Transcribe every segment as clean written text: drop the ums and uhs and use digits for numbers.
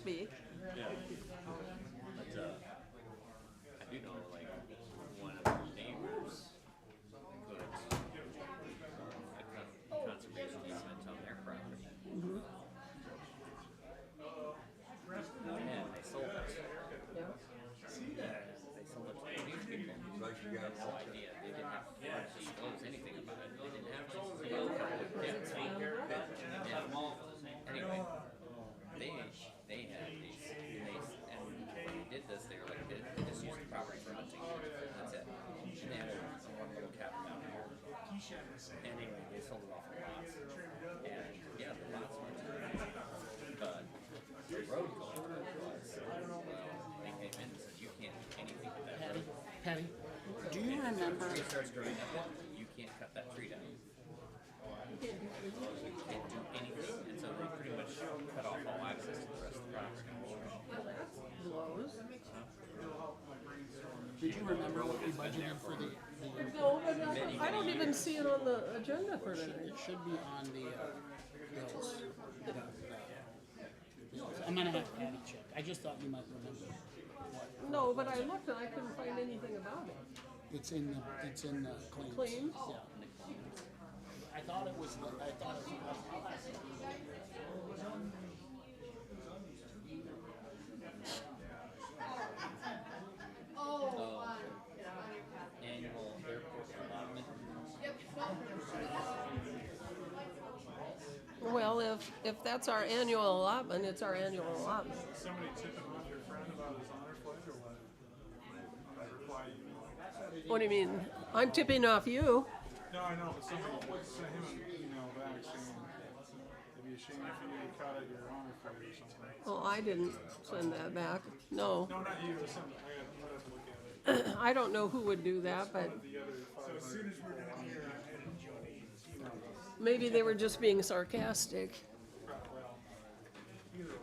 speak. Yeah. But I do know, like, one of our neighbors put a conservation easement on their property. Mm-hmm. And they sold it. Yeah. They sold it to the new people. They had no idea. They didn't have to disclose anything about it. They didn't have to. Anyway, they had these, and when they did this, they were like, they just used the property for hunting. That's it. And they had one little cabin down here. Anyway, they sold it off for lots. And yeah, the lots were too. But the road going was, well, they came in and said, you can't do anything with that road. Patty, do you If remember? a tree starts growing up, you can't cut that tree down. You can't do anything. And so they pretty much cut off all access to the rest of the property. Blows. Did you remember what we budgeted for the No, but I don't even see it on the agenda for tonight. It should be on the bills. I'm gonna have Patty check. I just thought you might remember. No, but I looked and I couldn't find anything about it. It's in the claims. Claims? Yeah. I thought it was. Annual airport allotment. Well, if that's our annual allotment, it's our annual allotment. Somebody tipping off your friend about his honor pledge or what? I reply email. What do you mean? I'm tipping off you. No, I know, but somebody sent him an email back saying it'd be a shame if you got out your honor pledge or something. Oh, I didn't send that back. No. No, not you. Somebody. I have to look at it. I don't know who would do that, but The other 500. So as soon as we're done here, maybe they were just being sarcastic. well, either way,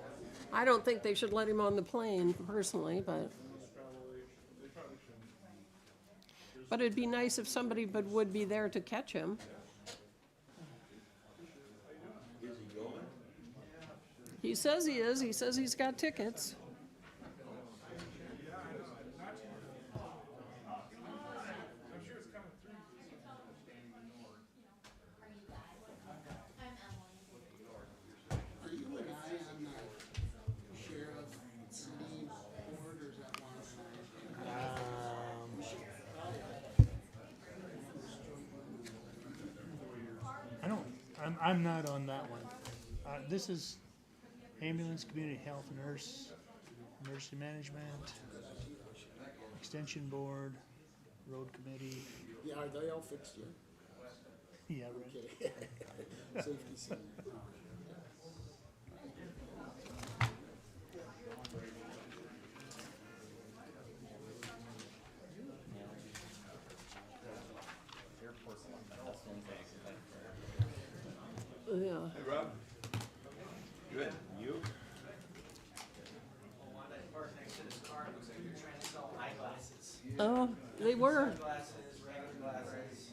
I don't think they should let him on the plane personally, but they probably shouldn't. it'd be nice if somebody would be there to catch him. Is he going? He says he is. He says he's got tickets. Are you and I on the sheriff city board, or is that one? I'm not on that one. This is ambulance, community health, nurse, emergency management, extension board, road committee. Yeah, are they all fixed yet? Yeah, right. Okay. Safety center. Airport allotment. That's the only thing I can think Yeah. Hey, Rob. Good. You? Oh, they were Glasses, regular glasses,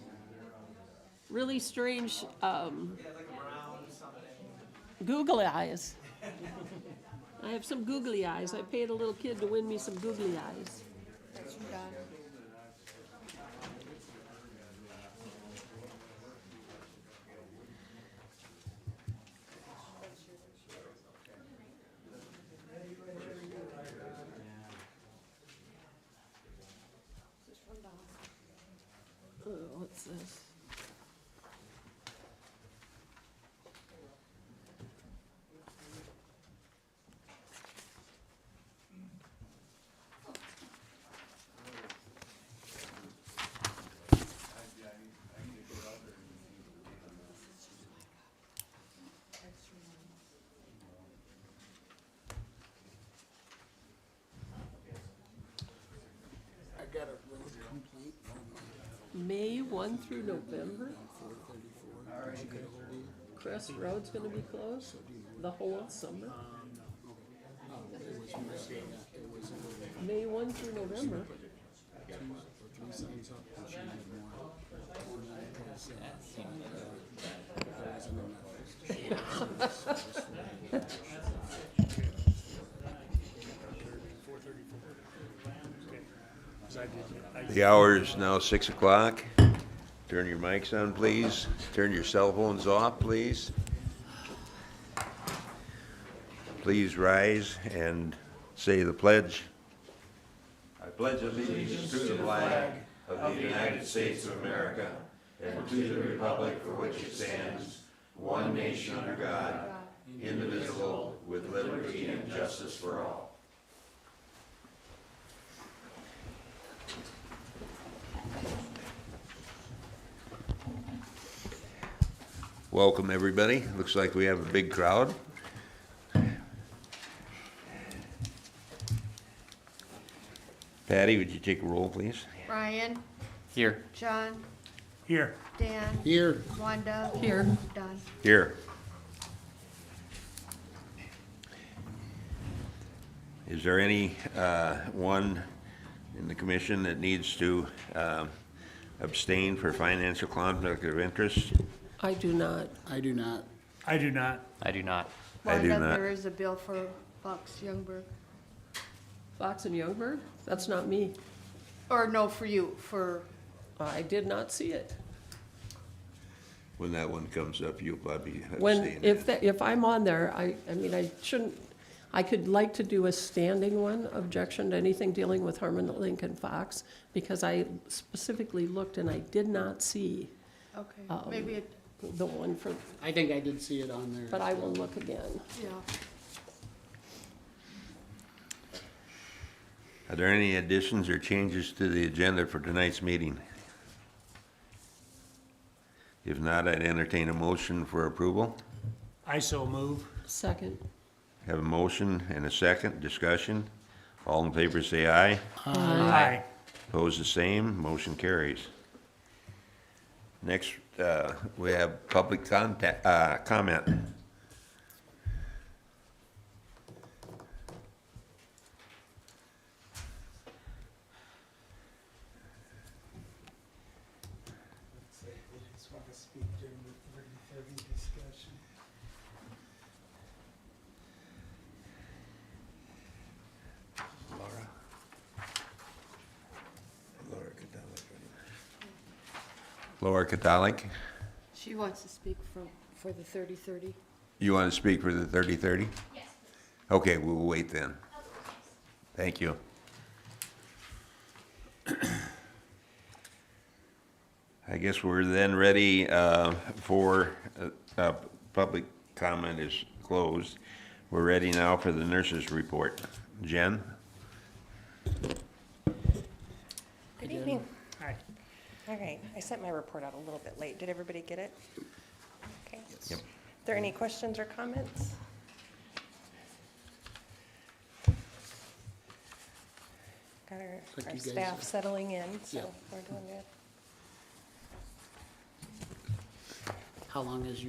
really strange like a brown something. googly eyes. I have some googly eyes. I paid a little kid to win me some googly eyes. That's your daughter. Oh, what's this? I got a road complaint from May 1 through November? 434. Did you get a hold of you? Crest Road's gonna be closed the whole summer? Oh, it was May, it was May 1 through November? 2 or 3 signs up, and she had more. And then it was, there was an The hour is now 6 o'clock. Turn your mics on, please. Turn your cell phones off, please. Please rise and say the pledge. I pledge allegiance to the flag of the United States of America and to the republic for which it stands, one nation under God, indivisible, with liberty and justice for all. Welcome, everybody. Looks like we have a big crowd. Patty, would you take a roll, please? Brian, Here. John, Here. Dan, Here, Wanda. Here. Don. Here. Is there any one in the commission that needs to abstain for financial conflict of interest? I do not. I do not. I do not. I do not. I do Wanda, not. there is a bill for Fox Youngberg. Fox and Youngberg? That's not me. Or no, for you, for, I did not see it. When that one comes up, you'll probably When, abstain. if I'm on there, I mean, I shouldn't, I could like to do a standing one, objection to anything dealing with Harmon, Lincoln, Fox, because I specifically looked and I did not see okay, maybe it, the one for, I think I did see it on there. but I will look again. yeah. Are there any additions or changes to the agenda for tonight's meeting? If not, I'd entertain a motion for approval. I so move. Second. Have a motion and a second. Discussion. All in favor say aye. Aye. Opposed the same. Motion carries. Next, we have public comment. Just want to speak during the heavy discussion. Laura. Laura Catalic. She wants to speak for the 30-30. You want to speak for the 30-30? Yes. Okay, we'll wait then. Thank you. I guess we're then ready for public comment is closed. We're ready now for the nurses' report. Jen? Good evening. Hi. All right, I sent my report out a little bit late. Did everybody get it? Okay. Yep. Are there any questions or comments? Got Like our you guys- staff settling in, so Yeah. we're doing good. How long has the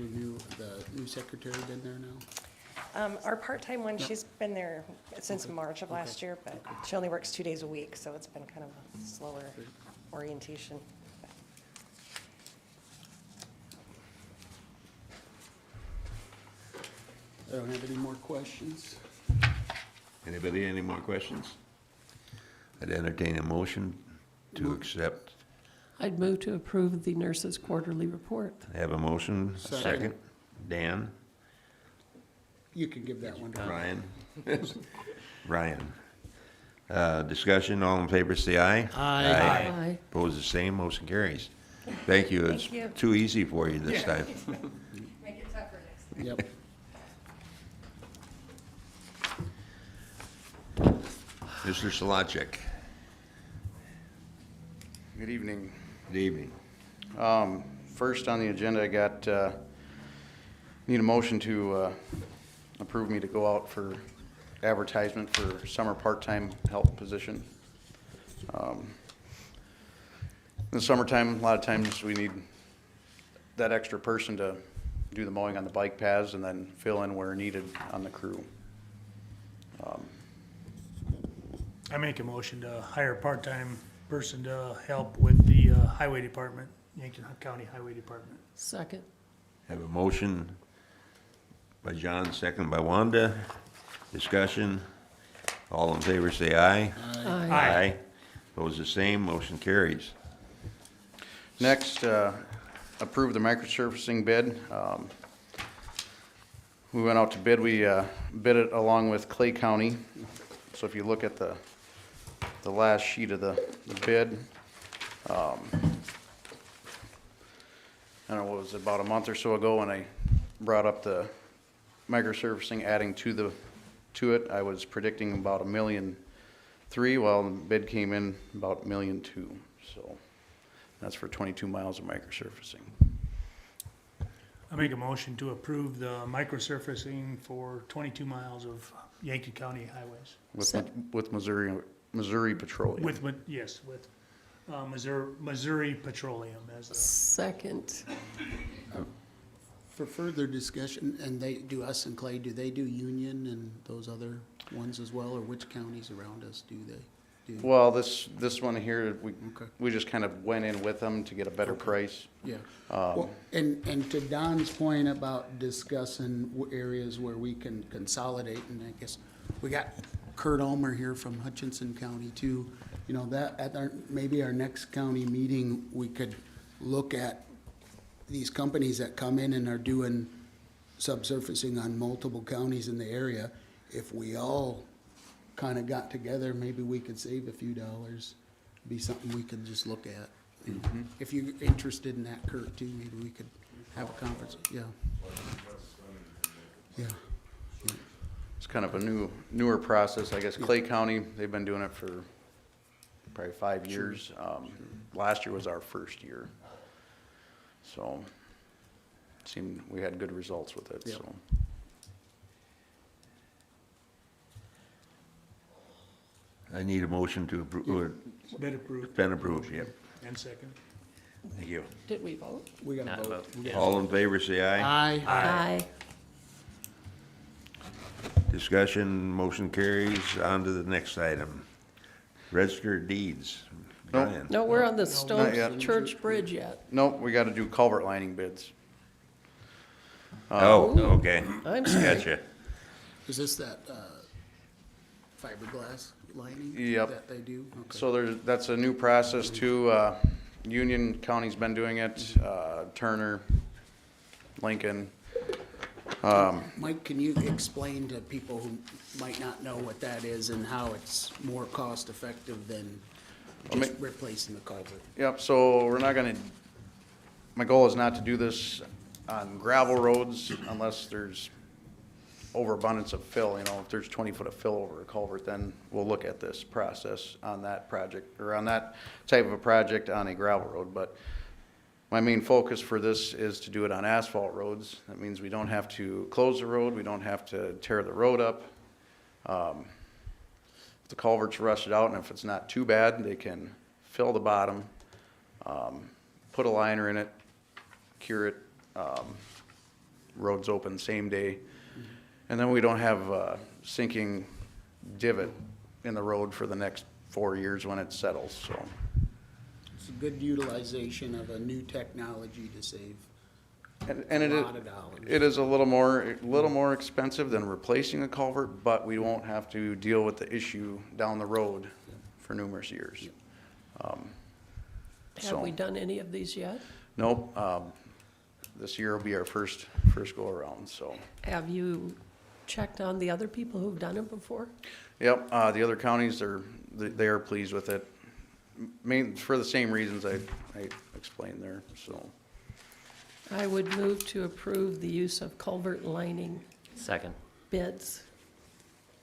new secretary been there now? Our part-time one, she's been there since March of last year, but she only works 2 days a week, so it's been kind of a slower orientation. I don't have any more questions. Anybody, any more questions? I'd entertain a motion to accept. I'd move to approve the nurses' quarterly report. I have a motion. Second. Second. Dan? You can give that one to Brian? Brian. Discussion, all in favor say aye. Aye. Aye. Opposed the same, motion carries. Thank you. It's Thank you. too easy for you this time. Yep. Mr. Solacek, Good evening. good evening. First on the agenda, I got, need a motion to approve me to go out for advertisement for summer part-time help position. In the summertime, a lot of times we need that extra person to do the mowing on the bike paths and then fill in where needed on the crew. I make a motion to hire a part-time person to help with the highway department, Yankton County Highway Department. Second. Have a motion by John, second by Wanda. Discussion. All in favor say aye. Aye. Aye. Opposed, the same. Motion carries. Next, approve the microsurfacing bid. We went out to bid, we bid it along with Clay County. So if you look at the last sheet of the bid, I don't know, what was it, about a month or so ago when I brought up the microsurfacing adding to it, I was predicting about $1.3 million, while the bid came in about $1.2 million. So that's for 22 miles of microsurfacing. I make a motion to approve the microsurfacing for 22 miles of Yankton County highways. With Missouri Petroleum. With Missouri Petroleum as the, Second. For further discussion, and they do us and Clay, do they do Union and those other ones as well, or which counties around us do they do? Well, this one here, Okay. we just kind of went in with them to get a better price. Yeah. Well, and to Don's point about discussing areas where we can consolidate, and I guess we got Kurt Ulmer here from Hutchinson County too. You know, that at maybe our next county meeting, we could look at these companies that come in and are doing subsurfacing on multiple counties in the area. If we all kind of got together, maybe we could save a few dollars. Be something we could just look at. If you're interested in that, Kurt, too, maybe we could have a conference. Yeah. Yeah. It's kind of a newer process. I guess Clay County, they've been doing it for probably 5 years. Last year was our first year. So it seemed we had good results with it, Yeah. so. I need a motion to approve, bid approved been approved, yep. and second. Thank you. Did we vote? We got Not to vote. vote. All in favor, say aye. Aye. Aye. Discussion, motion carries. On to the next item. Registered deeds. Nope. Brian. No, we're on the Not Stone yet. Church Bridge yet. Nope, we gotta do culvert lining bids. Oh, okay. I'm sorry. Gotcha. Is this that fiberglass lining? Yep. That they do? Okay. So that's a new process too. Union County's been doing it, Turner, Lincoln. Mike, can you explain to people who might not know what that is and how it's more cost effective than just replacing the culvert? Yep, so we're not gonna, my goal is not to do this on gravel roads unless there's overabundance of fill, you know, if there's 20 foot of fill over a culvert, then we'll look at this process on that project, or on that type of a project on a gravel road. But my main focus for this is to do it on asphalt roads. That means we don't have to close the road, we don't have to tear the road up. If the culvert's rusted out, and if it's not too bad, they can fill the bottom, put a liner in it, cure it, roads open same day. And then we don't have a sinking divot in the road for the next 4 years when it settles, so. It's a good utilization of a new technology to save And a lot of dollars. it is a little more expensive than replacing a culvert, but we won't have to deal with the issue down the road for numerous years. Have we done any of these yet? Nope, this year will be our first go around, so. Have you checked on the other people who've done it before? Yep, the other counties they are pleased with it, for the same reasons I explained there, so. I would move to approve the use of culvert lining Second. bids.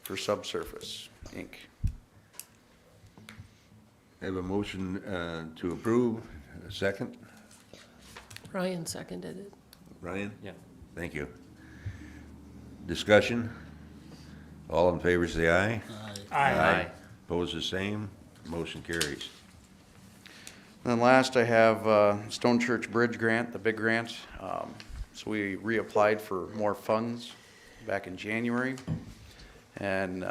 For Subsurface, Inc. I have a motion to approve. A second. Ryan seconded it. Brian? Yeah. Thank you. Discussion? All in favor, say aye. Aye. Opposed, the same. Motion carries. Then last, I have Stone Church Bridge Grant, the big grant. So we reapplied for more funds back in January. And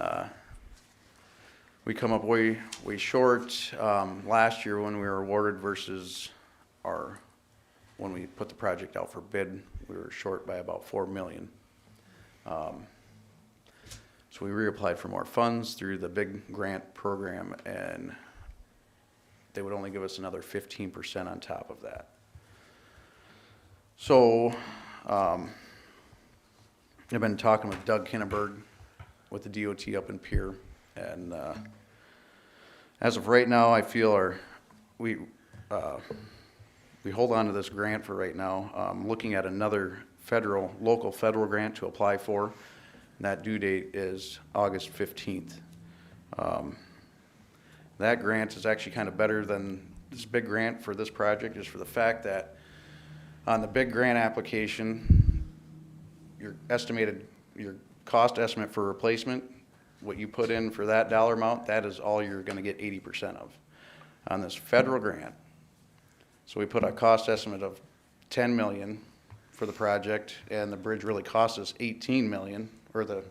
we come up way short last year when we were awarded versus when we put the project out for bid, we were short by about $4 million. So we reapplied for more funds through the big grant program, and they would only give us another 15% on top of that. So, I've been talking with Doug Kinneberg with the DOT up in Pier, and, as of right now, I feel we hold on to this grant for right now. Looking at another local federal grant to apply for, and that due date is August 15th. That grant is actually kind of better than this big grant for this project, just for the fact that on the big grant application, your cost estimate for replacement, what you put in for that dollar amount, that is all you're gonna get 80% of. On this federal grant, so we put a cost estimate of 10 million for the project, and the bridge really cost us 18 million, or the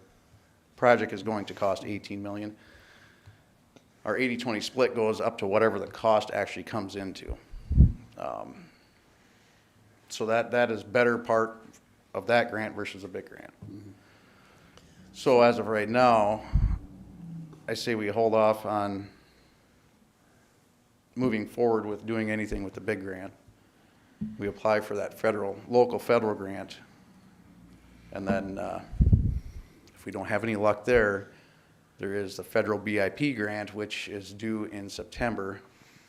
project is going to cost 18 million. Our 80-20 split goes up to whatever the cost actually comes into. So that is better part of that grant versus a big grant. So as of right now, I say we hold off on moving forward with doing anything with the big grant. We apply for that local federal grant, and then if we don't have any luck there is the federal BIP grant, which is due in September.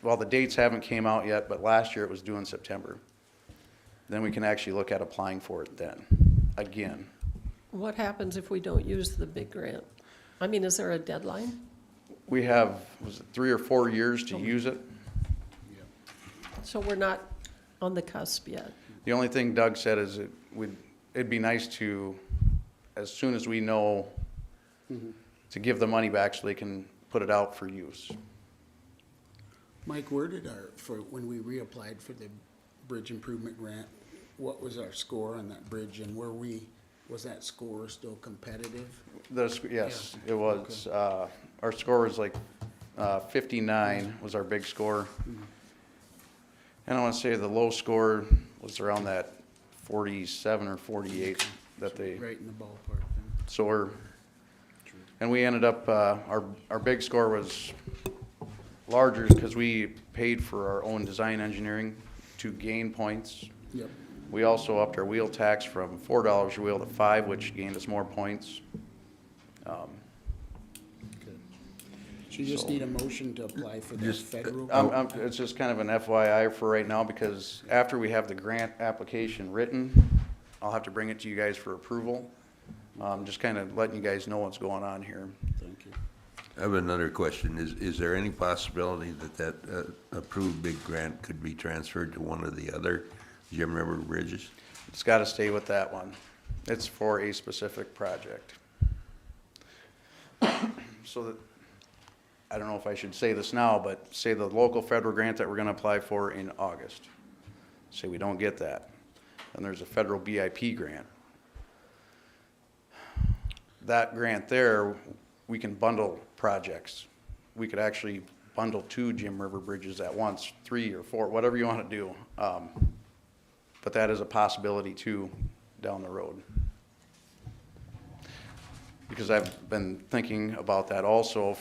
Well, the dates haven't came out yet, but last year it was due in September. Then we can actually look at applying for it then, again. What happens if we don't use the big grant? I mean, is there a deadline? We have, was it 3 or 4 years to use it? So we're not on the cusp yet. The only thing Doug said is it'd be nice to, as soon as we know, to give the money back so they can put it out for use. Mike, when we reapplied for the bridge improvement grant, what was our score on that bridge, and was that score still competitive? Yes, it was. Our score was like 59 was our big score. And I want to say the low score was around that 47 or 48 that they. Right in the ballpark then. So and we ended up, our big score was larger because we paid for our own design engineering to gain points. Yep. We also upped our wheel tax from $4 a wheel to $5, which gained us more points. So you just need a motion to apply for the federal? It's just kind of an FYI for right now, because after we have the grant application written, I'll have to bring it to you guys for approval. Just kind of letting you guys know what's going on here. Thank you. I have another question. Is there any possibility that approved big grant could be transferred to one of the other Jim River bridges? It's got to stay with that one. It's for a specific project. So that, I don't know if I should say this now, but say the local federal grant that we're going to apply for in August. Say we don't get that. Then there's a federal BIP grant. That grant there, we can bundle projects. We could actually bundle 2 Jim River bridges at once, 3 or 4, whatever you want to do. But that is a possibility too down the road. Because I've been thinking about that also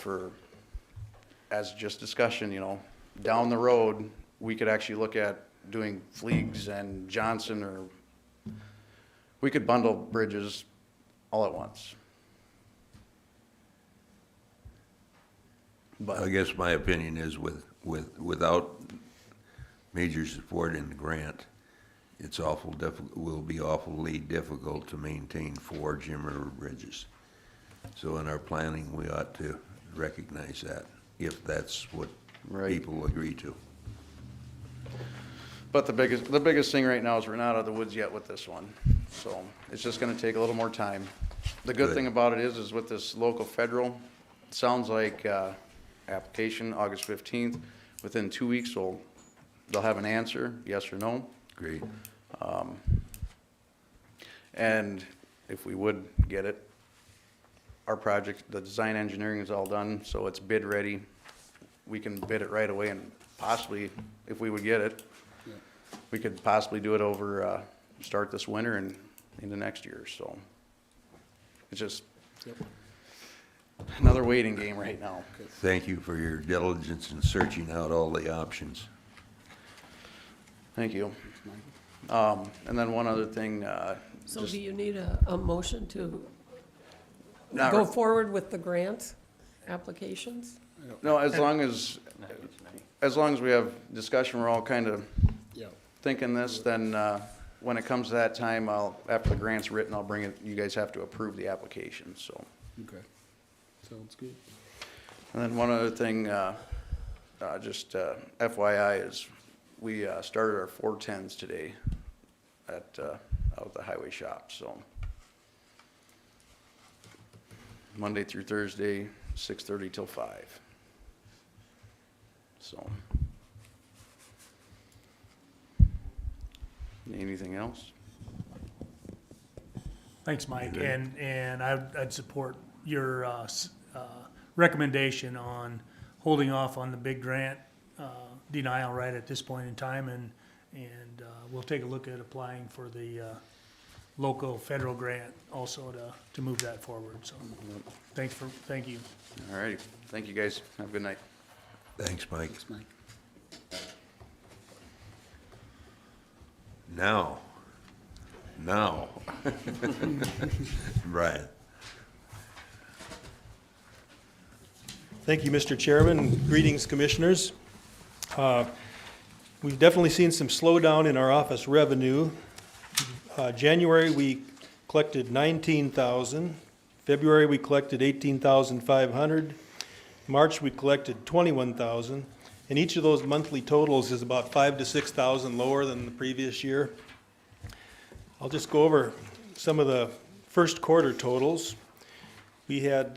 as just discussion, down the road, we could actually look at doing Fleegs and Johnson, or we could bundle bridges all at once. But I guess my opinion is without major support in the grant, it's will be awfully difficult to maintain 4 Jim River bridges. So in our planning, we ought to recognize that, if that's what people agree to. But the biggest thing right now is we're not out of the woods yet with this one. So it's just gonna take a little more time. The good thing about it is with this local federal, it sounds like, application August 15th. Within 2 weeks, they'll have an answer, yes or no. Great. And if we would get it, our project, the design engineering is all done, so it's bid ready. We can bid it right away, and possibly, if we would get it, we could possibly do it over, start this winter and into next year, so. It's just, another waiting game right now. Thank you for your diligence in searching out all the options. Thank you. And then one other thing, So just- do you need a motion to Not go re- forward with the grant applications? no, as long as we have discussion, we're all kind of Yeah. thinking this, then, when it comes to that time, after the grant's written, I'll bring it, you guys have to approve the application, so. Okay. Sounds good. And then one other thing, just FYI is, we started our 410s today out at the highway shop, so. Monday through Thursday, 6:30 till 5. So. Anything else? Thanks, Mike, and I'd support your, recommendation on holding off on the big grant, denial right at this point in time, and we'll take a look at applying for the, local federal grant also to move that forward, so. Thank you. All righty. Thank you, guys. Have a good night. Thanks, Mike. Thanks, Mike. Now. Brian. Thank you, Mr. Chairman. Greetings, Commissioners. We've definitely seen some slowdown in our office revenue. January, we collected 19,000. February, we collected 18,500. March, we collected 21,000. And each of those monthly totals is about 5,000 to 6,000 lower than the previous year. I'll just go over some of the first quarter totals. We had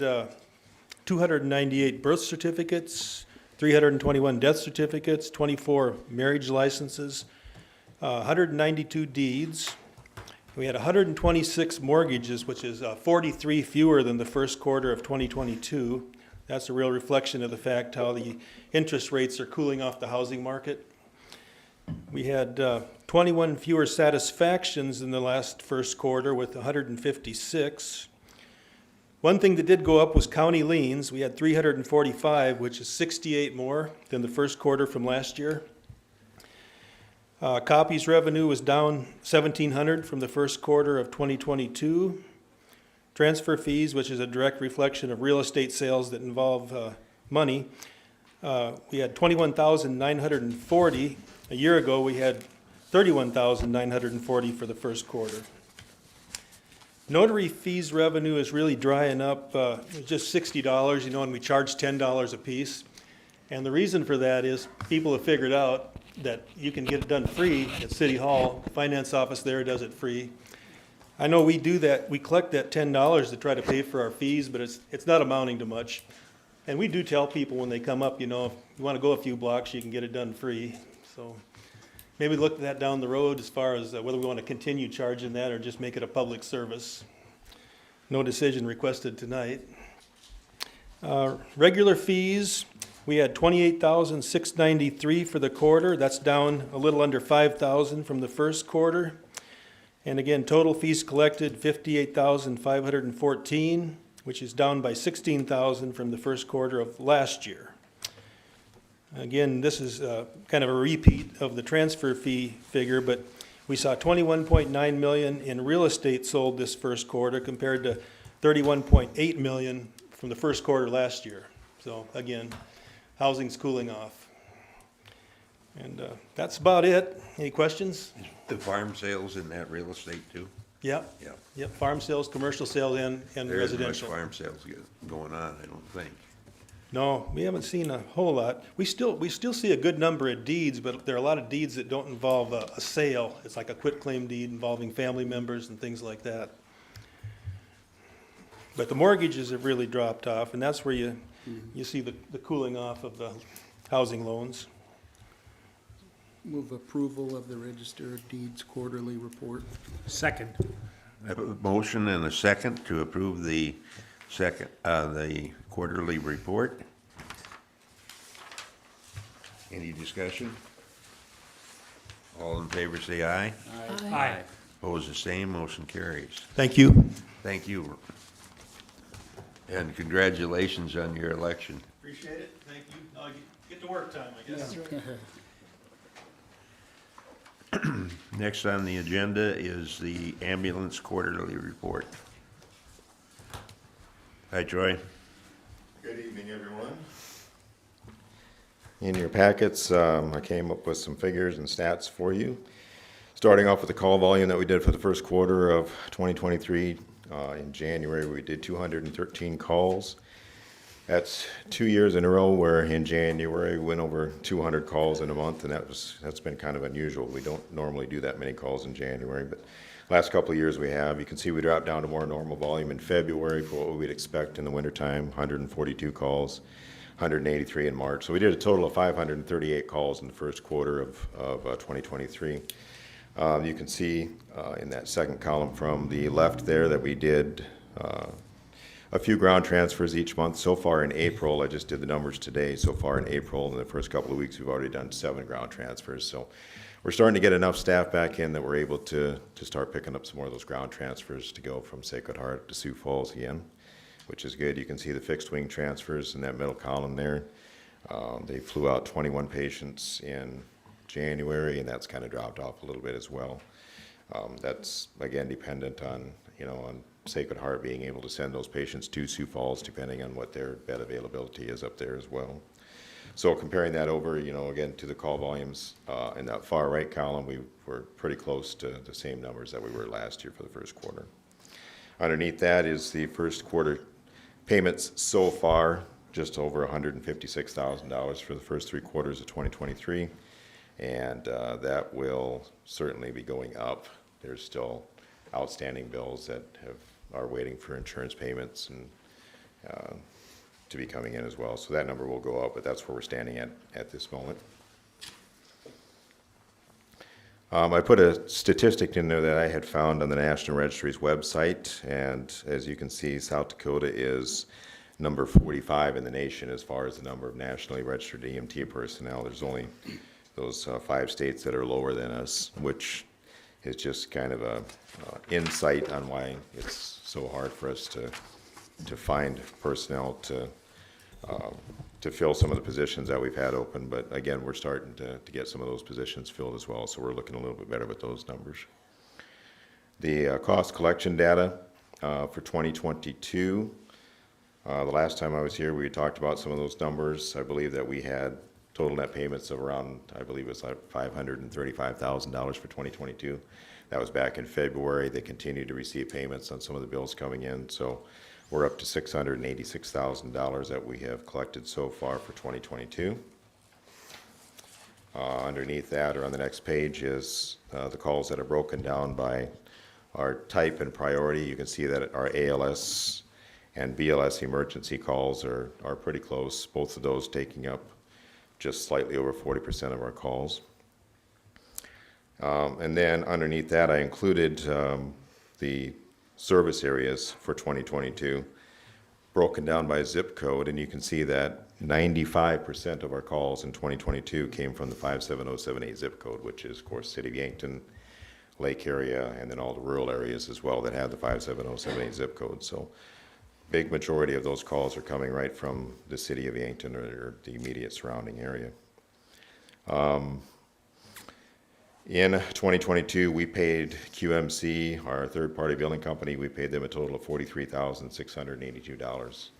298 birth certificates, 321 death certificates, 24 marriage licenses, 192 deeds. We had 126 mortgages, which is 43 fewer than the first quarter of 2022. That's a real reflection of the fact how the interest rates are cooling off the housing market. We had 21 fewer satisfactions in the last first quarter with 156. One thing that did go up was county liens. We had 345, which is 68 more than the first quarter from last year. Copies revenue was down 1,700 from the first quarter of 2022. Transfer fees, which is a direct reflection of real estate sales that involve money, we had 21,940. A year ago, we had 31,940 for the first quarter. Notary fees revenue is really drying up, just $60, and we charge $10 a piece. And the reason for that is people have figured out that you can get it done free at City Hall. The finance office there does it free. I know we do that, we collect that $10 to try to pay for our fees, but it's not amounting to much. And we do tell people when they come up, if you want to go a few blocks, you can get it done free. So maybe look at that down the road as far as whether we want to continue charging that or just make it a public service. No decision requested tonight. Regular fees, we had 28,693 for the quarter. That's down a little under 5,000 from the first quarter. And again, total fees collected, 58,514, which is down by 16,000 from the first quarter of last year. Again, this is kind of a repeat of the transfer fee figure, but we saw 21.9 million in real estate sold this first quarter compared to 31.8 million from the first quarter last year. So again, housing's cooling off. And that's about it. Any questions? The farm sales in that real estate too? Yep. Yeah. Yep, farm sales, commercial sales, and There isn't much residential. farm sales going on, I don't think. No, we haven't seen a whole lot. We still see a good number of deeds, but there are a lot of deeds that don't involve a sale. It's like a quitclaim deed involving family members and things like that. But the mortgages have really dropped off, and that's where you see the cooling off of the housing loans. Move approval of the Register of Deeds quarterly report. Second. I have a motion and a second to approve the quarterly report. Any discussion? All in favor say aye. Aye. Opposed the same, motion carries. Thank you. Thank you. And congratulations on your election. Appreciate it, thank you. Get to work time, I guess. Next on the agenda is the ambulance quarterly report. Hi, Troy. Good evening, everyone. In your packets, I came up with some figures and stats for you. Starting off with the call volume that we did for the first quarter of 2023. In January, we did 213 calls. That's 2 years in a row where in January we went over 200 calls in a month, and that's been kind of unusual. We don't normally do that many calls in January, but last couple of years we have. You can see we dropped down to more normal volume in February for what we'd expect in the wintertime, 142 calls, 183 in March. So we did a total of 538 calls in the first quarter of 2023. You can see in that second column from the left there that we did a few ground transfers each month. So far in April, I just did the numbers today, so far in April, in the first couple of weeks, we've already done 7 ground transfers. So we're starting to get enough staff back in that we're able to start picking up some more of those ground transfers to go from Sacred Heart to Sioux Falls again, which is good. You can see the fixed wing transfers in that middle column there. They flew out 21 patients in January, and that's kind of dropped off a little bit as well. That's, again, dependent on, on Sacred Heart being able to send those patients to Sioux Falls, depending on what their bed availability is up there as well. So comparing that over, again, to the call volumes in that far right column, we were pretty close to the same numbers that we were last year for the first quarter. Underneath that is the first quarter payments so far, just over $156,000 for the first 3 quarters of 2023. And that will certainly be going up. There's still outstanding bills that are waiting for insurance payments and to be coming in as well. So that number will go up, but that's where we're standing at this moment. I put a statistic in there that I had found on the National Registry's website, and as you can see, South Dakota is number 45 in the nation as far as the number of nationally registered EMT personnel. There's only those 5 states that are lower than us, which is just kind of a insight on why it's so hard for us to find personnel to fill some of the positions that we've had open. But again, we're starting to get some of those positions filled as well, so we're looking a little bit better with those numbers. The cost collection data for 2022, the last time I was here, we talked about some of those numbers. I believe that we had total net payments of around, I believe it was like $535,000 for 2022. That was back in February. They continue to receive payments on some of the bills coming in. So we're up to $686,000 that we have collected so far for 2022. Underneath that, or on the next page, is the calls that are broken down by our type and priority. You can see that our ALS and BLS emergency calls are pretty close, both of those taking up just slightly over 40% of our calls. And then underneath that, I included the service areas for 2022 broken down by zip code, and you can see that 95% of our calls in 2022 came from the 57078 zip code, which is, of course, City of Yankton, Lake area, and then all the rural areas as well that have the 57078 zip code. So big majority of those calls are coming right from the City of Yankton or the immediate surrounding area. In 2022, we paid QMC, our third-party billing company, we paid them a total of $43,682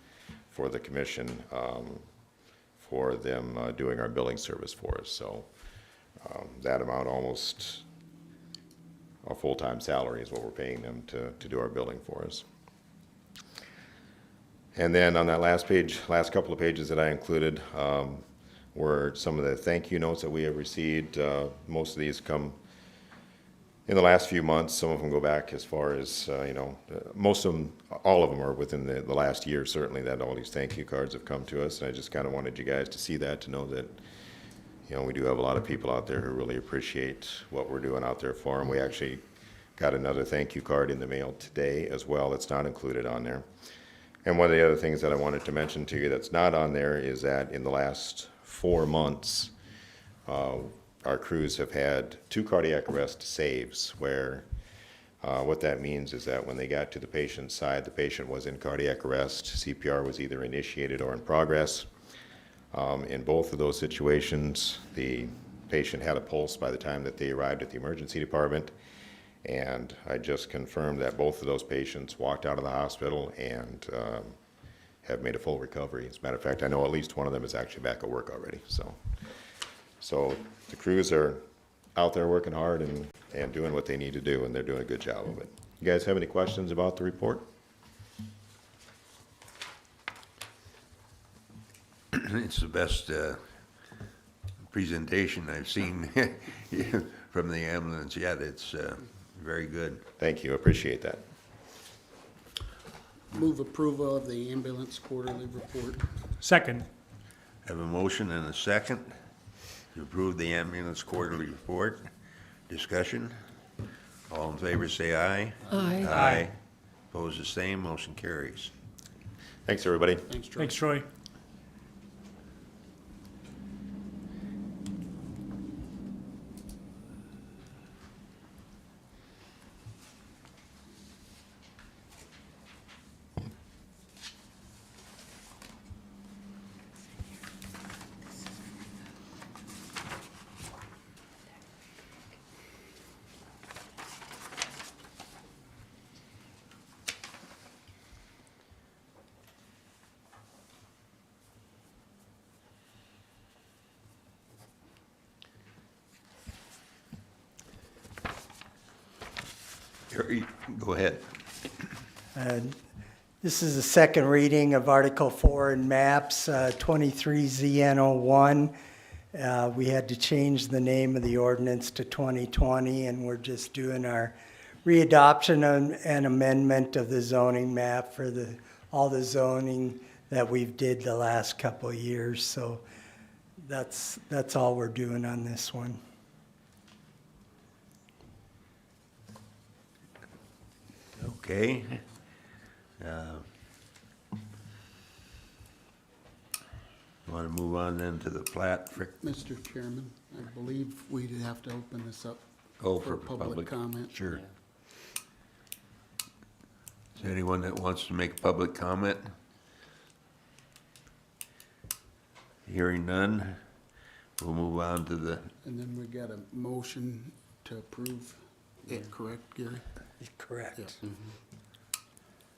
for the commission for them doing our billing service for us. So that amount, almost a full-time salary, is what we're paying them to do our billing for us. And then on that last page, last couple of pages that I included, were some of the thank you notes that we have received. Most of these come in the last few months. Some of them go back as far as, most of them, all of them are within the last year, certainly, that all these thank you cards have come to us. And I just kind of wanted you guys to see that, to know that, we do have a lot of people out there who really appreciate what we're doing out there for them. We actually got another thank you card in the mail today as well. That's not included on there. And one of the other things that I wanted to mention to you that's not on there is that in the last 4 months, our crews have had 2 cardiac arrest saves where What that means is that when they got to the patient's side, the patient was in cardiac arrest. CPR was either initiated or in progress. In both of those situations, the patient had a pulse by the time that they arrived at the emergency department. And I just confirmed that both of those patients walked out of the hospital and have made a full recovery. As a matter of fact, I know at least one of them is actually back at work already. So the crews are out there working hard and doing what they need to do, and they're doing a good job of it. You guys have any questions about the report? It's the best presentation I've seen from the ambulance yet. It's very good. Thank you, appreciate that. Move approval of the ambulance quarterly report. Second. Have a motion and a second to approve the ambulance quarterly report. Discussion. All in favor say aye. Aye. Aye. Opposed the same, motion carries. Thanks, everybody. Thanks, Troy. Thanks, Troy. Gary, go ahead. This is the second reading of Article 4 in MAPS 23ZN01. We had to change the name of the ordinance to 2020, and we're just doing our readoption and amendment of the zoning map for all the zoning that we've did the last couple of years. So that's all we're doing on this one. Okay. Want to move on then to the plat? Mr. Chairman, I believe we'd have to open this up Oh, for public comment. Sure. Is there anyone that wants to make public comment? Hearing none, we'll move on to the, And then we got a motion to approve it, correct, Gary? Correct. Yeah.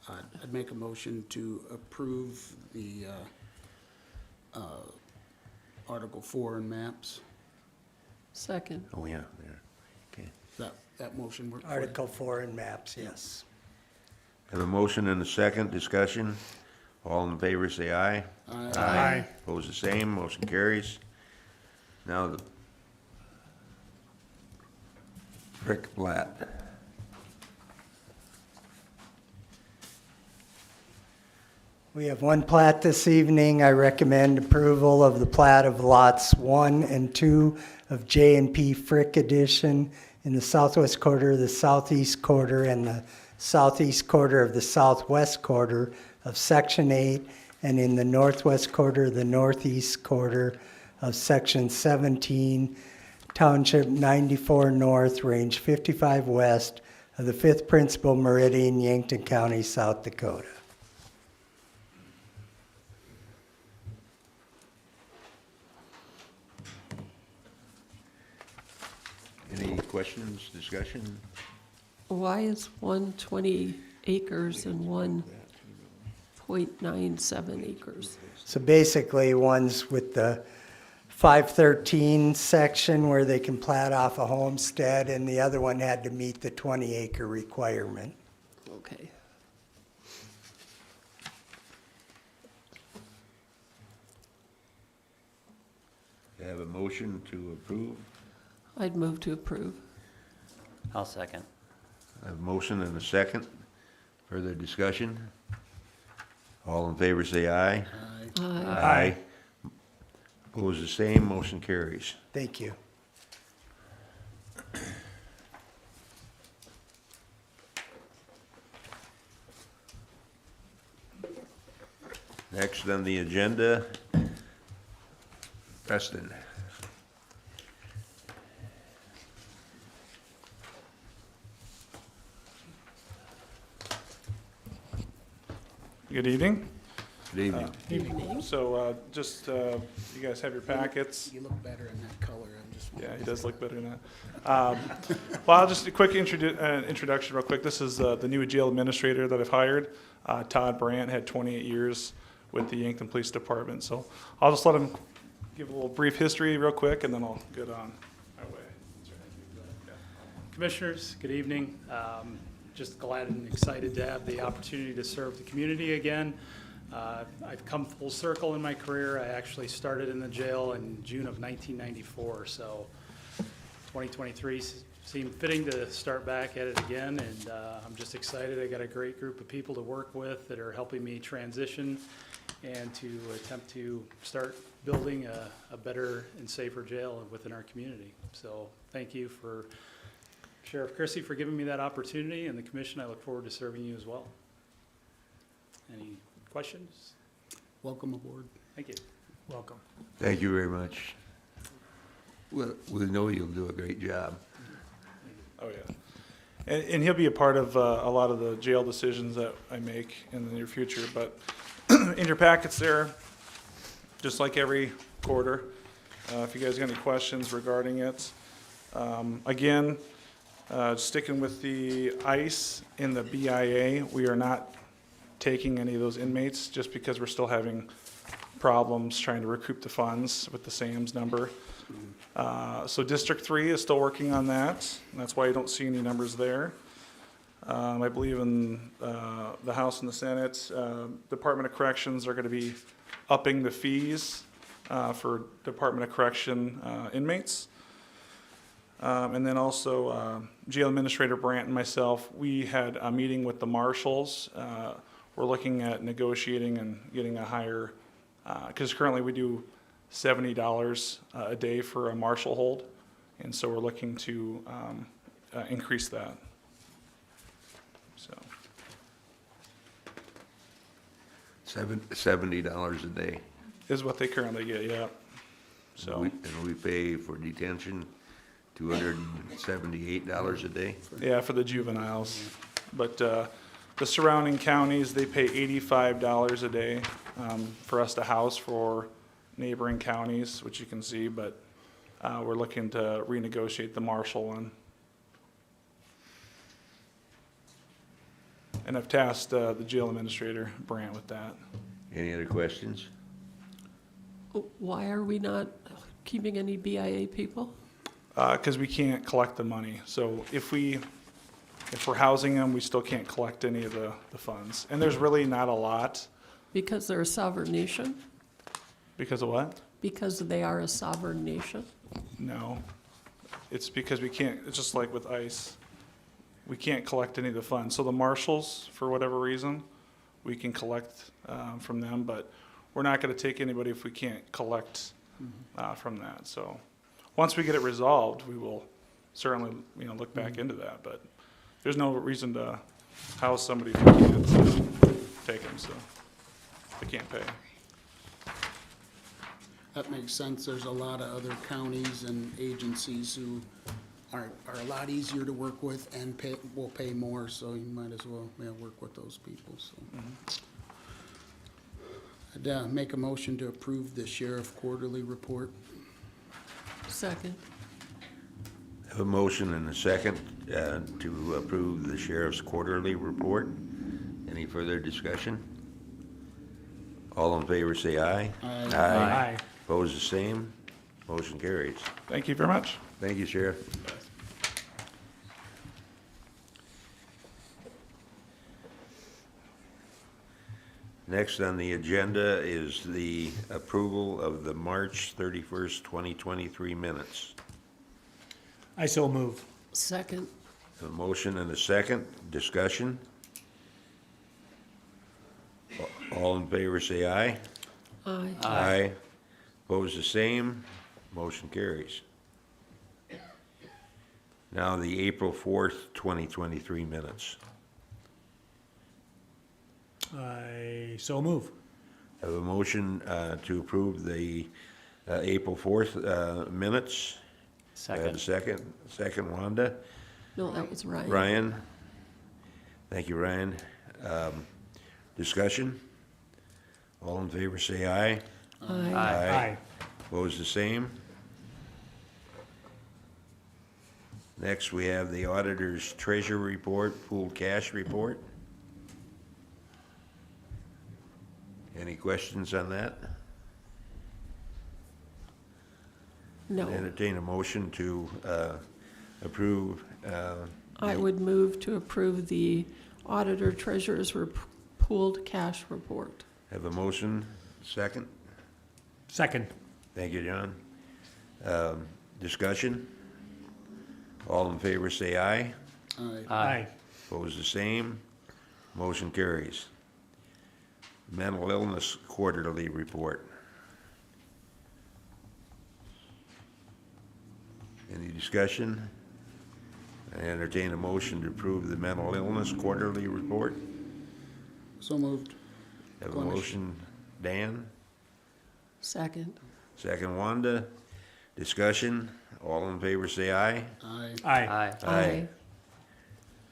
I'd make a motion to approve the Article 4 in maps. Second. oh yeah, there, okay. That motion work for you? Article 4 in MAPS, yes. Have a motion and a second, discussion. All in favor say aye. Aye. Opposed the same, motion carries. Now the Frick plat. We have one plat this evening. I recommend approval of the plat of lots 1 and 2 of J&P Frick Edition in the southwest quarter, the southeast quarter, and the southeast quarter of the southwest quarter of Section 8, and in the northwest quarter, the northeast quarter of Section 17, Township 94 North, Range 55 West of the 5th Principal Meridian, Yankton County, South Dakota. Any questions, discussion? Why is one 20 acres and one 0.97 acres? So basically, one's with the 513 section where they can plat off a homestead, and the other one had to meet the 20-acre requirement. Okay. Have a motion to approve? I'd move to approve. I'll second. I have a motion and a second. Further discussion? All in favor say aye. Aye. Aye. Opposed the same, motion carries. Thank you. Next on the agenda, Preston. Good evening. Good evening. Evening. So just, you guys have your packets. You look better in that color, I'm just. Yeah, he does look better than that. Well, I'll just a quick introduction real quick. This is the new jail administrator that I've hired. Todd Brandt had 28 years with the Yankton Police Department. So I'll just let him give a little brief history real quick, and then I'll get on my way. Commissioners, good evening. Just glad and excited to have the opportunity to serve the community again. I've come full circle in my career. I actually started in the jail in June of 1994, so 2023 seemed fitting to start back at it again, and I'm just excited. I got a great group of people to work with that are helping me transition and to attempt to start building a better and safer jail within our community. So thank you for Sheriff Chrissy for giving me that opportunity, and the commission. I look forward to serving you as well. Any questions? Welcome aboard. Thank you. Welcome. Thank you very much. We know you'll do a great job. Oh, yeah. And he'll be a part of a lot of the jail decisions that I make in the near future. But in your packets there, just like every quarter, if you guys got any questions regarding it. Again, sticking with the ICE in the BIA, we are not taking any of those inmates just because we're still having problems trying to recoup the funds with the SAMS number. So District 3 is still working on that. And that's why you don't see any numbers there. I believe in the House and the Senate, Department of Corrections are going to be upping the fees for Department of Correction inmates. And then also Jail Administrator Brandt and myself, we had a meeting with the marshals. We're looking at negotiating and getting a higher, because currently we do $70 a day for a marshal hold, and so we're looking to increase that. So $70 a day. is what they currently get, yeah. So And we pay for detention $278 a day. yeah, for the juveniles, but the surrounding counties, they pay $85 a day for us to house for neighboring counties, which you can see, but we're looking to renegotiate the Marshall one. And I've tasked the jail administrator, Brandt, with that. Any other questions? Why are we not keeping any BIA people? Because we can't collect the money. So if we're housing them, we still can't collect any of the funds. And there's really not a lot. Because they're a sovereign nation? Because of what? Because they are a sovereign nation? No. It's because we can't, it's just like with ICE. We can't collect any of the funds. So the marshals, for whatever reason, we can collect from them, but we're not going to take anybody if we can't collect from that. So once we get it resolved, we will certainly, look back into that. But there's no reason to house somebody if we can't take them, so they can't pay. That makes sense. There's a lot of other counties and agencies who are a lot easier to work with and will pay more, so you might as well, work with those people, so. I'd make a motion to approve the sheriff quarterly report. Second. Have a motion and a second to approve the sheriff's quarterly report. Any further discussion? All in favor say aye. Aye. Aye. Opposed the same. Motion carries. Thank you very much. Thank you, Sheriff. Next on the agenda is the approval of the March 31st, 2023 minutes. I so move. Second. A motion and a second. Discussion. All in favor say aye. Aye. Aye. Opposed the same. Motion carries. Now the April 4th, 2023 minutes. I so move. Have a motion to approve the April 4th minutes. Have a second. Second, Wanda. No, that was Ryan. Ryan. Thank you, Ryan. Discussion? All in favor say aye. Aye. Aye. Opposed, the same. Next, we have the auditor's treasury report, pooled cash report. Any questions on that? No. Entertain a motion to approve. I would move to approve the auditor treasurer's pooled cash report. Have a motion, second? Second. Thank you, John. Discussion? All in favor say aye. Aye. Aye. Opposed, the same. Motion carries. Mental illness quarterly report. Any discussion? I entertain a motion to approve the mental illness quarterly report. So moved. Have a Clemish. motion, Dan? Second. Second, Wanda. Discussion? All in favor say aye. Aye. Aye. Aye.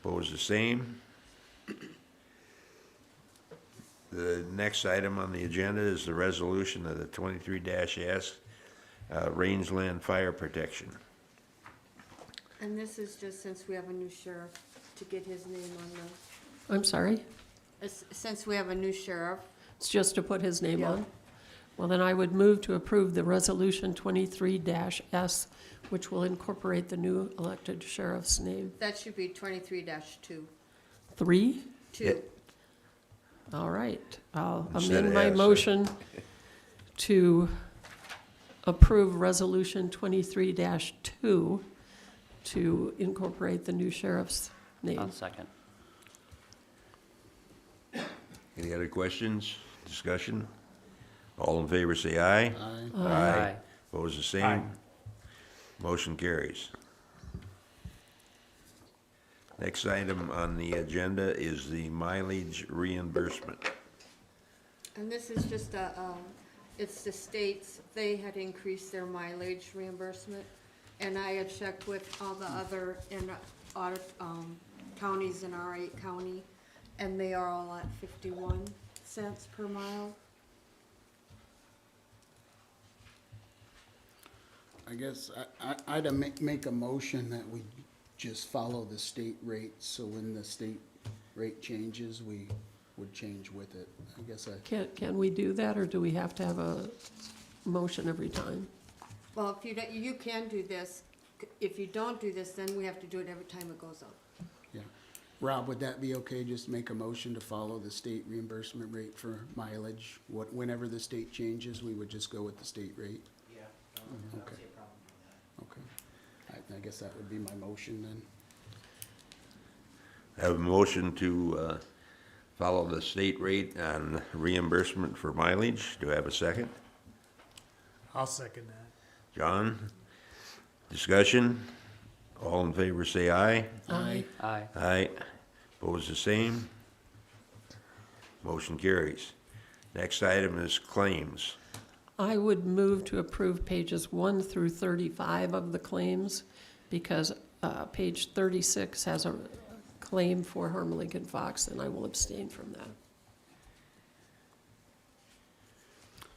Opposed, the same. The next item on the agenda is the resolution of the 23-S rangeland fire protection. And this is just since we have a new sheriff to get his name on I'm sorry? since we have a new sheriff. It's just to put his name Yeah. on? Well, then I would move to approve the resolution 23-S, which will incorporate the new elected sheriff's name. That should be 23-2. 3? Two. All right. I'll Instead amend of my S. motion to approve resolution 23-2 to incorporate the new sheriff's name. second. Any other questions, discussion? All in favor say aye. Aye. Opposed, the same. Aye. Motion carries. Next item on the agenda is the mileage reimbursement. And this is just it's the states, they had increased their mileage reimbursement. And I had checked with all the other counties in our 8 county, and they are all at 51 cents per mile. I guess I'd make a motion that we just follow the state rates, so when the state rate changes, we would change with it. I guess Can we do that, or do we have to have a motion every time? Well, if you don't, you can do this. If you don't do this, then we have to do it every time it goes up. yeah. Rob, would that be okay, just make a motion to follow the state reimbursement rate for mileage? Whenever the state changes, we would just go with the state rate? Yeah, I don't Okay. see a problem with that. Okay. I guess that would be my motion then. Have a motion to follow the state rate on reimbursement for mileage. Do I have a second? I'll second that. John? Discussion? All in favor say aye. Aye. Aye. Aye. Opposed, the same. Motion carries. Next item is claims. I would move to approve pages 1 through 35 of the claims, because page 36 has a claim for Harmon Lincoln Fox, and I will abstain from that.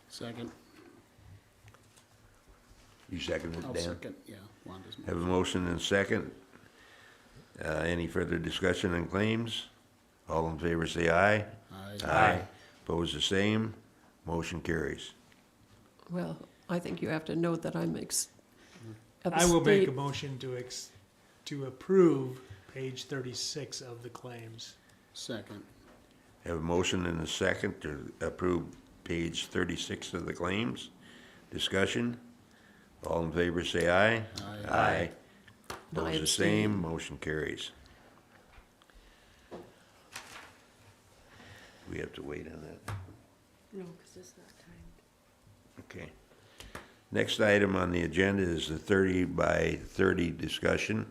Second. You seconded, I'll Dan? second, yeah, Wanda's Have a motion. motion and second. Any further discussion on claims? All in favor say aye. Aye. Opposed, the same. Motion carries. Well, I think you have to note that I'm I will make a motion to approve page 36 of the claims. Second. Have a motion and a second to approve page 36 of the claims. Discussion? All in favor say aye. Aye. Aye. No, I Opposed, the abstain. same. Motion carries. We have to wait on that. No, because it's not timed. Okay. Next item on the agenda is the 30 by 30 discussion.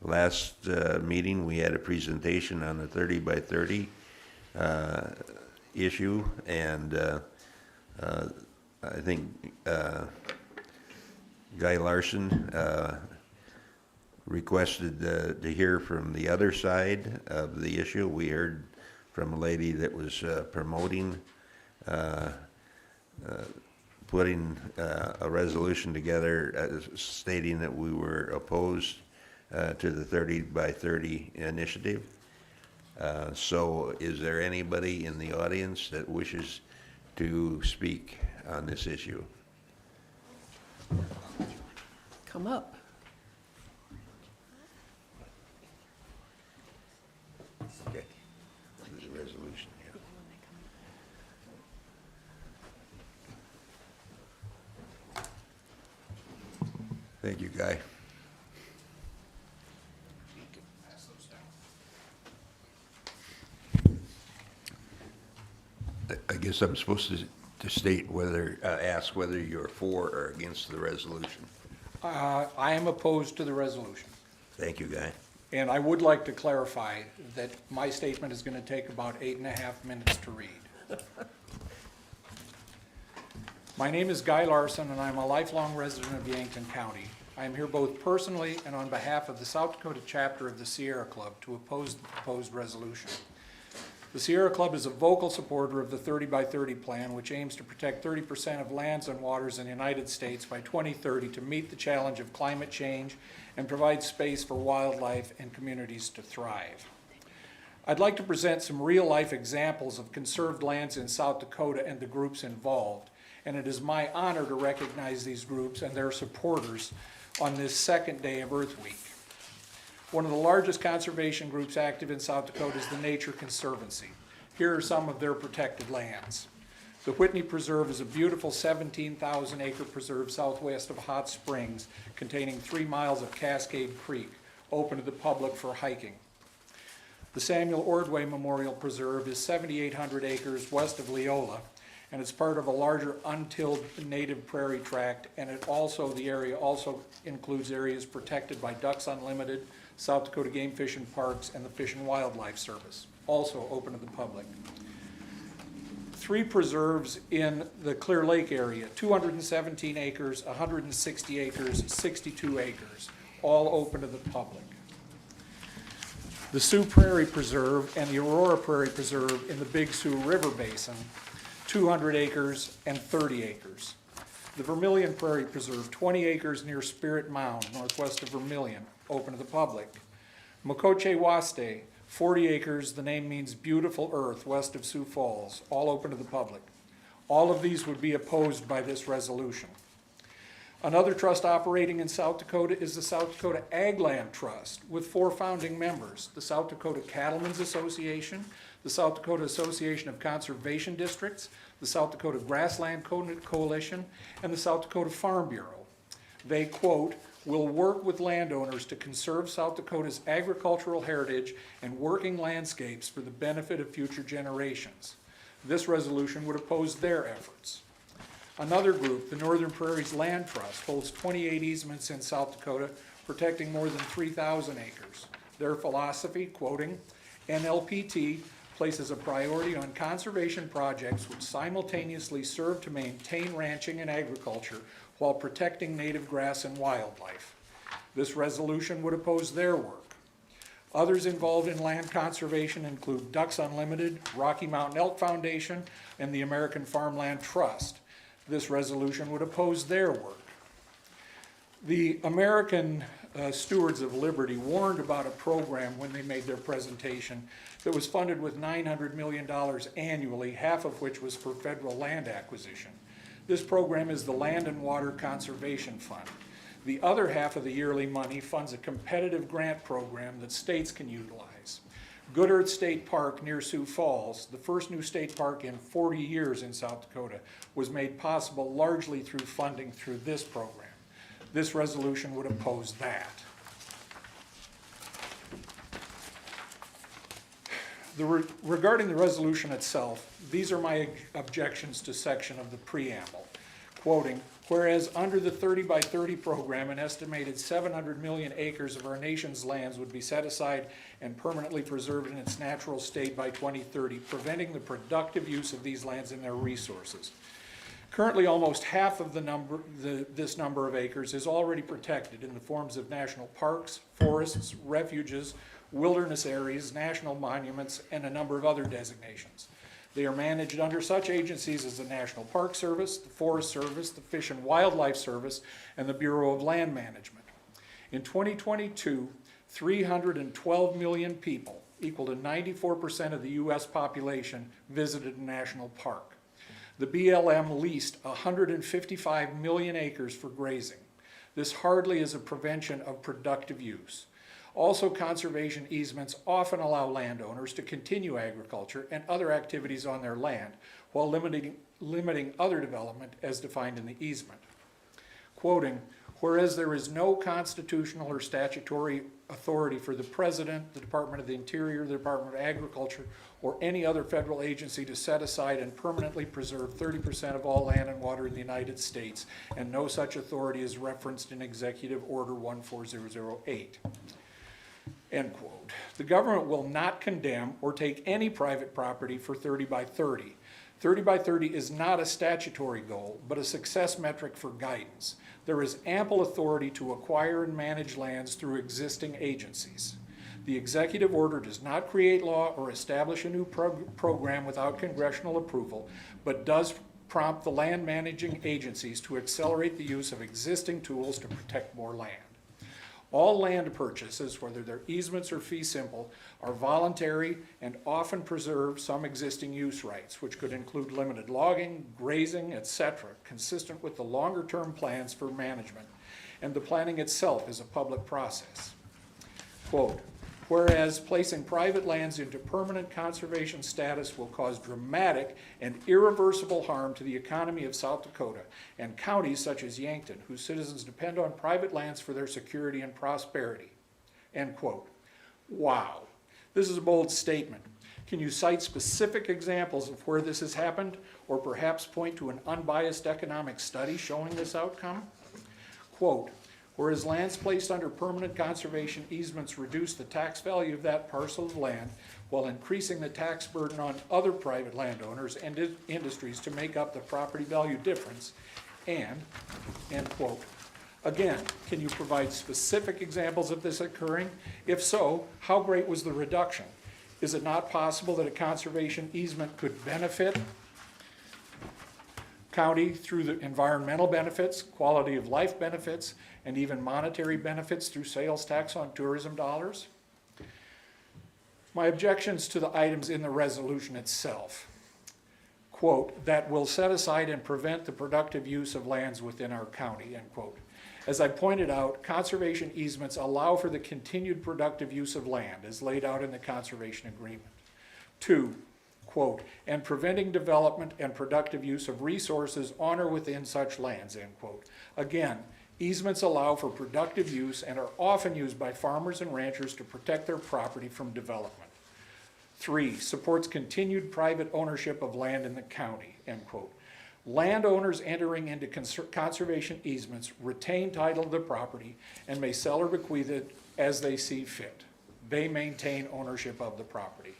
Last meeting, we had a presentation on the 30 by 30 issue, and I think Guy Larson requested to hear from the other side of the issue. We heard from a lady that was promoting putting a resolution together stating that we were opposed to the 30 by 30 initiative. So is there anybody in the audience that wishes to speak on this issue? Come up. Okay. The resolution, yeah. Thank you, Guy. I guess I'm supposed to state whether, ask whether you're for or against the resolution. I am opposed to the resolution. Thank you, Guy. And I would like to clarify that my statement is going to take about 8.5 minutes to read. My name is Guy Larson, and I'm a lifelong resident of Yankton County. I am here both personally and on behalf of the South Dakota chapter of the Sierra Club to oppose the proposed resolution. The Sierra Club is a vocal supporter of the 30 by 30 plan, which aims to protect 30% of lands and waters in the United States by 2030 to meet the challenge of climate change and provide space for wildlife and communities to thrive. I'd like to present some real-life examples of conserved lands in South Dakota and the groups involved, and it is my honor to recognize these groups and their supporters on this second day of Earth Week. One of the largest conservation groups active in South Dakota is the Nature Conservancy. Here are some of their protected lands. The Whitney Preserve is a beautiful 17,000 acre preserve southwest of Hot Springs, containing 3 miles of Cascade Creek, open to the public for hiking. The Samuel Ordway Memorial Preserve is 7,800 acres west of Leola, and it's part of a larger untilled native prairie tract, and the area also includes areas protected by Ducks Unlimited, South Dakota Game Fish and Parks, and the Fish and Wildlife Service, also open to the public. 3 preserves in the Clear Lake area, 217 acres, 160 acres, 62 acres, all open to the public. The Sioux Prairie Preserve and the Aurora Prairie Preserve in the Big Sioux River Basin, 200 acres and 30 acres. The Vermilion Prairie Preserve, 20 acres near Spirit Mound, northwest of Vermilion, open to the public. Mokoche Waste, 40 acres, the name means beautiful earth, west of Sioux Falls, all open to the public. All of these would be opposed by this resolution. Another trust operating in South Dakota is the South Dakota Ag Land Trust, with 4 founding members: the South Dakota Cattlemen's Association, the South Dakota Association of Conservation Districts, the South Dakota Grassland Coalition, and the South Dakota Farm Bureau. They, quote, will work with landowners to conserve South Dakota's agricultural heritage and working landscapes for the benefit of future generations. This resolution would oppose their efforts. Another group, the Northern Prairies Land Trust, holds 28 easements in South Dakota, protecting more than 3,000 acres. Their philosophy, quoting, NLPT places a priority on conservation projects which simultaneously serve to maintain ranching and agriculture while protecting native grass and wildlife. This resolution would oppose their work. Others involved in land conservation include Ducks Unlimited, Rocky Mountain Elk Foundation, and the American Farmland Trust. This resolution would oppose their work. The American Stewards of Liberty warned about a program when they made their presentation that was funded with $900 million annually, half of which was for federal land acquisition. This program is the Land and Water Conservation Fund. The other half of the yearly money funds a competitive grant program that states can utilize. Good Earth State Park near Sioux Falls, the first new state park in 40 years in South Dakota, was made possible largely through funding through this program. This resolution would oppose that. Regarding the resolution itself, these are my objections to section of the preamble. Quoting, whereas under the 30 by 30 program, an estimated 700 million acres of our nation's lands would be set aside and permanently preserved in its natural state by 2030, preventing the productive use of these lands and their resources. Currently, almost half of this number of acres is already protected in the forms of national parks, forests, refuges, wilderness areas, national monuments, and a number of other designations. They are managed under such agencies as the National Park Service, the Forest Service, the Fish and Wildlife Service, and the Bureau of Land Management. In 2022, 312 million people, equal to 94% of the U.S. population, visited a national park. The BLM leased 155 million acres for grazing. This hardly is a prevention of productive use. Also, conservation easements often allow landowners to continue agriculture and other activities on their land while limiting other development as defined in the easement. Quoting, whereas there is no constitutional or statutory authority for the President, the Department of the Interior, the Department of Agriculture, or any other federal agency to set aside and permanently preserve 30% of all land and water in the United States, and no such authority is referenced in Executive Order 14008. End quote. The government will not condemn or take any private property for 30 by 30. 30 by 30 is not a statutory goal, but a success metric for guidance. There is ample authority to acquire and manage lands through existing agencies. The executive order does not create law or establish a new program without congressional approval, but does prompt the land managing agencies to accelerate the use of existing tools to protect more land. All land purchases, whether they're easements or fee simple, are voluntary and often preserve some existing use rights, which could include limited logging, grazing, etc., consistent with the longer-term plans for management, and the planning itself is a public process. Quote, whereas placing private lands into permanent conservation status will cause dramatic and irreversible harm to the economy of South Dakota and counties such as Yankton, whose citizens depend on private lands for their security and prosperity. End quote. Wow, this is a bold statement. Can you cite specific examples of where this has happened, or perhaps point to an unbiased economic study showing this outcome? Quote, whereas lands placed under permanent conservation easements reduce the tax value of that parcel of land while increasing the tax burden on other private landowners and industries to make up the property value difference, and, end quote. Again, can you provide specific examples of this occurring? If so, how great was the reduction? Is it not possible that a conservation easement could benefit county through the environmental benefits, quality of life benefits, and even monetary benefits through sales tax on tourism dollars? My objections to the items in the resolution itself. Quote, that will set aside and prevent the productive use of lands within our county, end quote. As I pointed out, conservation easements allow for the continued productive use of land as laid out in the conservation agreement. 2, quote, and preventing development and productive use of resources on or within such lands, end quote. Again, easements allow for productive use and are often used by farmers and ranchers to protect their property from development. 3, supports continued private ownership of land in the county, end quote. Landowners entering into conservation easements retain title to the property and may sell or bequeath it as they see fit. They maintain ownership of the property.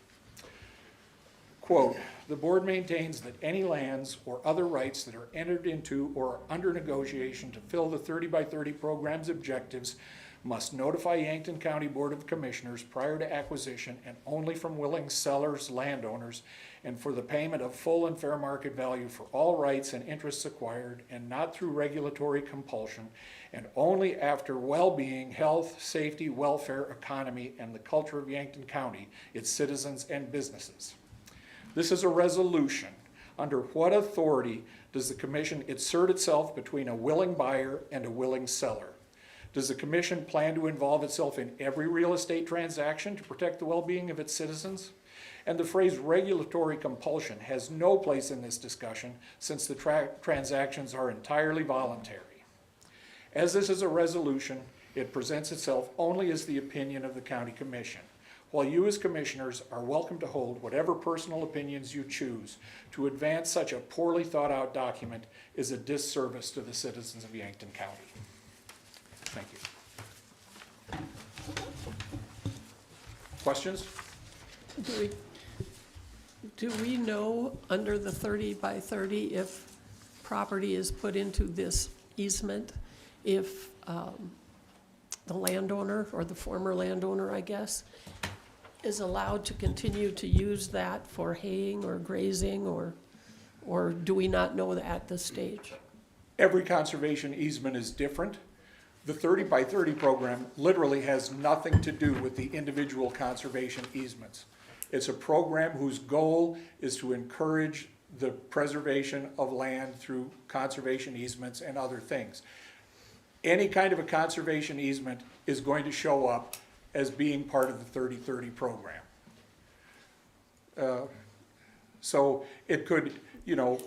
Quote, the board maintains that any lands or other rights that are entered into or are under negotiation to fill the 30 by 30 program's objectives must notify Yankton County Board of Commissioners prior to acquisition and only from willing sellers, landowners, and for the payment of full and fair market value for all rights and interests acquired, and not through regulatory compulsion, and only after well-being, health, safety, welfare, economy, and the culture of Yankton County, its citizens and businesses. This is a resolution. Under what authority does the commission insert itself between a willing buyer and a willing seller? Does the commission plan to involve itself in every real estate transaction to protect the well-being of its citizens? And the phrase regulatory compulsion has no place in this discussion since the transactions are entirely voluntary. As this is a resolution, it presents itself only as the opinion of the county commission. While you as commissioners are welcome to hold whatever personal opinions you choose, to advance such a poorly thought out document is a disservice to the citizens of Yankton County. Thank you. Questions? Do we know under the 30 by 30 if property is put into this easement, if the landowner or the former landowner, I guess, is allowed to continue to use that for haying or grazing, or do we not know that at this stage? Every conservation easement is different. The 30 by 30 program literally has nothing to do with the individual conservation easements. It's a program whose goal is to encourage the preservation of land through conservation easements and other things. Any kind of a conservation easement is going to show up as being part of the 30-30 program. So it could, you know,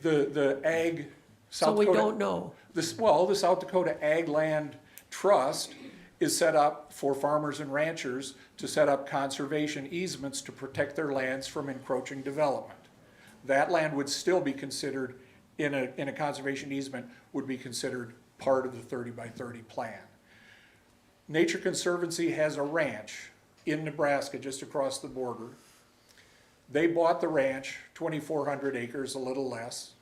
the ag, So South we Dakota. don't know. The South Dakota Ag Land Trust is set up for farmers and ranchers to set up conservation easements to protect their lands from encroaching development. That land would still be considered, in a conservation easement, would be considered part of the 30 by 30 plan. Nature Conservancy has a ranch in Nebraska, just across the border. They bought the ranch, 2,400 acres, a little less.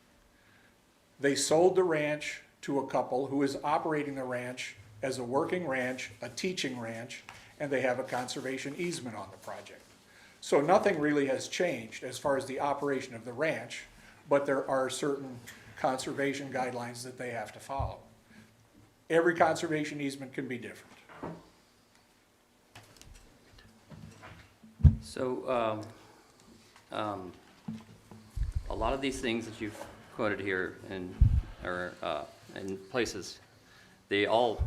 They sold the ranch to a couple who is operating the ranch as a working ranch, a teaching ranch, and they have a conservation easement on the project. So nothing really has changed as far as the operation of the ranch, but there are certain conservation guidelines that they have to follow. Every conservation easement can be different. So, a lot of these things that you've quoted here in places, they all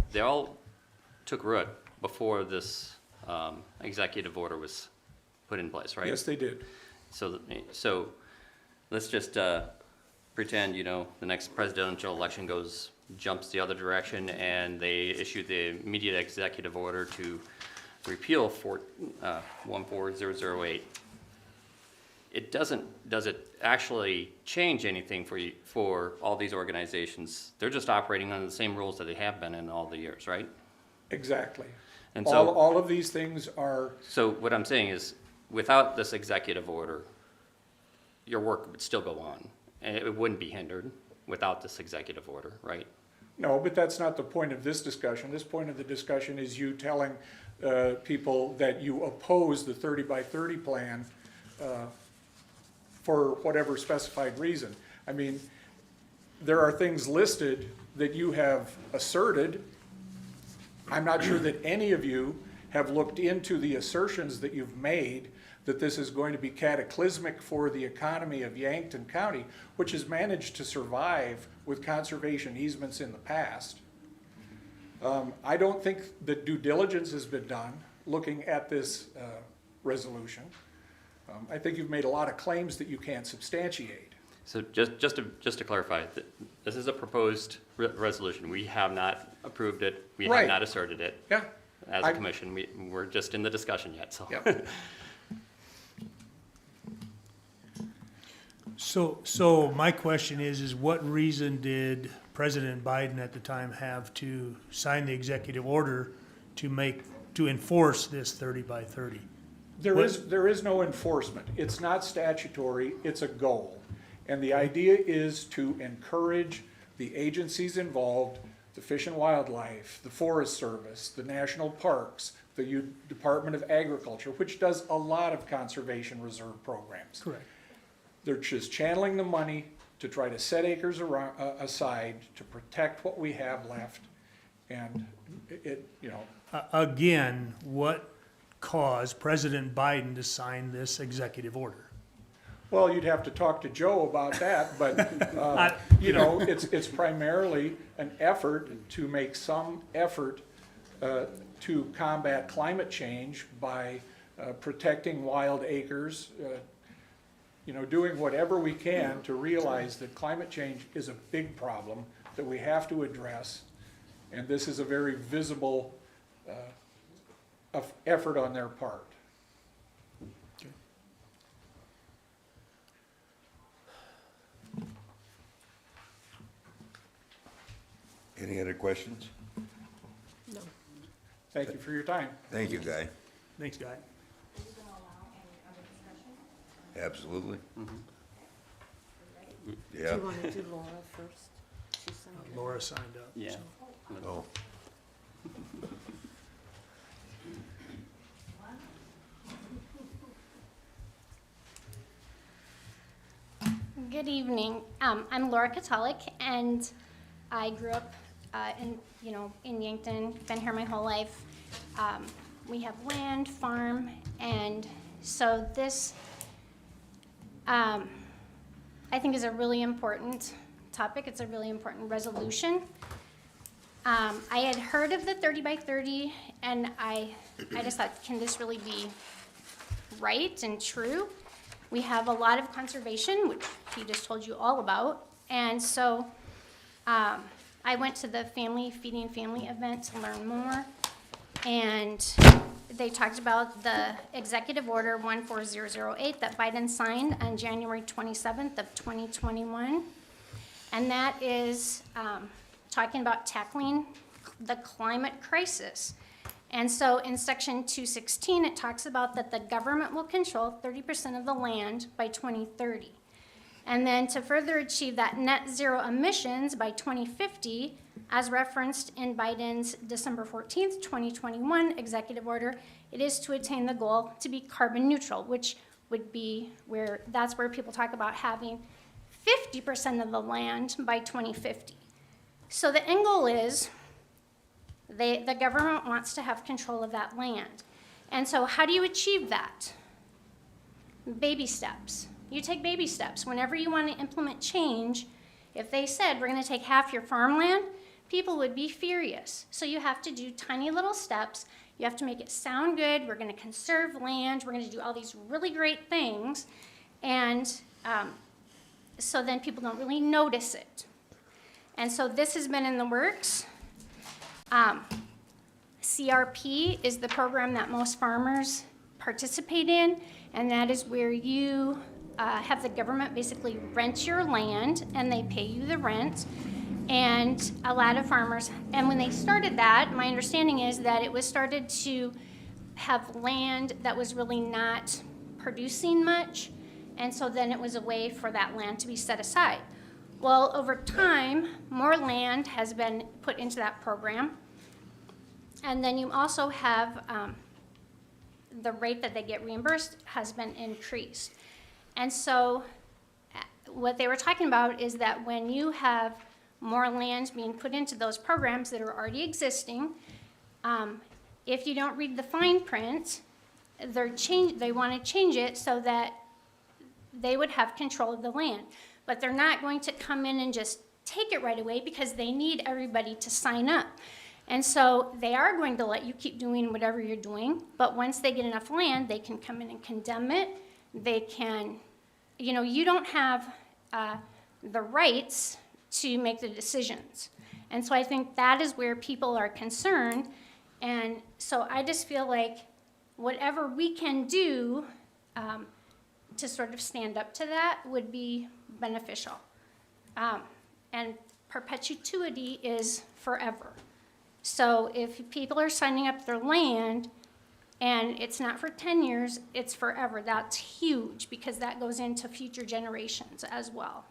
took root before this executive order was put in place, right? Yes, they did. So let's just pretend, you know, the next presidential election jumps the other direction, and they issue the immediate executive order to repeal 14008. Does it actually change anything for all these organizations? They're just operating under the same rules that they have been in all the years, right? Exactly. And so, all of these things are, so what I'm saying is, without this executive order, your work would still go on, and it wouldn't be hindered without this executive order, right? no, but that's not the point of this discussion. This point of the discussion is you telling people that you oppose the 30 by 30 plan for whatever specified reason. I mean, there are things listed that you have asserted. I'm not sure that any of you have looked into the assertions that you've made that this is going to be cataclysmic for the economy of Yankton County, which has managed to survive with conservation easements in the past. I don't think that due diligence has been done looking at this resolution. I think you've made a lot of claims that you can't substantiate. So just to clarify, this is a proposed resolution. We have not approved it. We have Right. not asserted it. Yeah. As a commission, we're just in the discussion yet, so. Yep. So my question is what reason did President Biden at the time have to sign the executive order to enforce this 30 by 30? There is no enforcement. It's not statutory, it's a goal. And the idea is to encourage the agencies involved, the Fish and Wildlife, the Forest Service, the National Parks, the Department of Agriculture, which does a lot of conservation reserve programs. Correct. They're just channeling the money to try to set acres aside to protect what we have left. And it, you know. Again, what caused President Biden to sign this executive order? Well, you'd have to talk to Joe about that, but, you know, it's primarily an effort to make some effort to combat climate change by protecting wild acres, you know, doing whatever we can to realize that climate change is a big problem that we have to address, and this is a very visible effort on their part. Any other questions? No. Thank you for your time. Thank you, Guy. Thanks, Guy. Absolutely. Do Yeah. you want to do Laura first? She signed it. Laura signed up. Yeah. Oh. Good evening. I'm Laura Catholic, and I grew up in Yankton, been here my whole life. We have land, farm, and so this, I think, is a really important topic. It's a really important resolution. I had heard of the 30 by 30, and I just thought, can this really be right and true? We have a lot of conservation, which he just told you all about. And so I went to the Feeding Family event to learn more. And they talked about the Executive Order 14008 that Biden signed on January 27th of 2021. And that is talking about tackling the climate crisis. And so in section 216, it talks about that the government will control 30% of the land by 2030. And then to further achieve that net zero emissions by 2050, as referenced in Biden's December 14th, 2021 executive order, it is to attain the goal to be carbon neutral, which would be that's where people talk about having 50% of the land by 2050. So the end goal is the government wants to have control of that land. And so how do you achieve that? Baby steps. You take baby steps. Whenever you want to implement change, if they said we're going to take half your farmland, people would be furious. So you have to do tiny little steps. You have to make it sound good. We're going to conserve land. We're going to do all these really great things. And so then people don't really notice it. And so this has been in the works. CRP is the program that most farmers participate in, and that is where you have the government basically rent your land and they pay you the rent. And a lot of farmers, and when they started that, my understanding is that it was started to have land that was really not producing much, and so then it was a way for that land to be set aside. Well, over time, more land has been put into that program. And then you also have the rate that they get reimbursed has been increased. And so what they were talking about is that when you have more land being put into those programs that are already existing, if you don't read the fine print, they want to change it so that they would have control of the land. But they're not going to come in and just take it right away because they need everybody to sign up. And so they are going to let you keep doing whatever you're doing, but once they get enough land, they can come in and condemn it. They can, you don't have the rights to make the decisions. And so I think that is where people are concerned. And so I just feel like whatever we can do to sort of stand up to that would be beneficial. And perpetuity is forever. So if people are signing up their land and it's not for 10 years, it's forever. That's huge because that goes into future generations as well.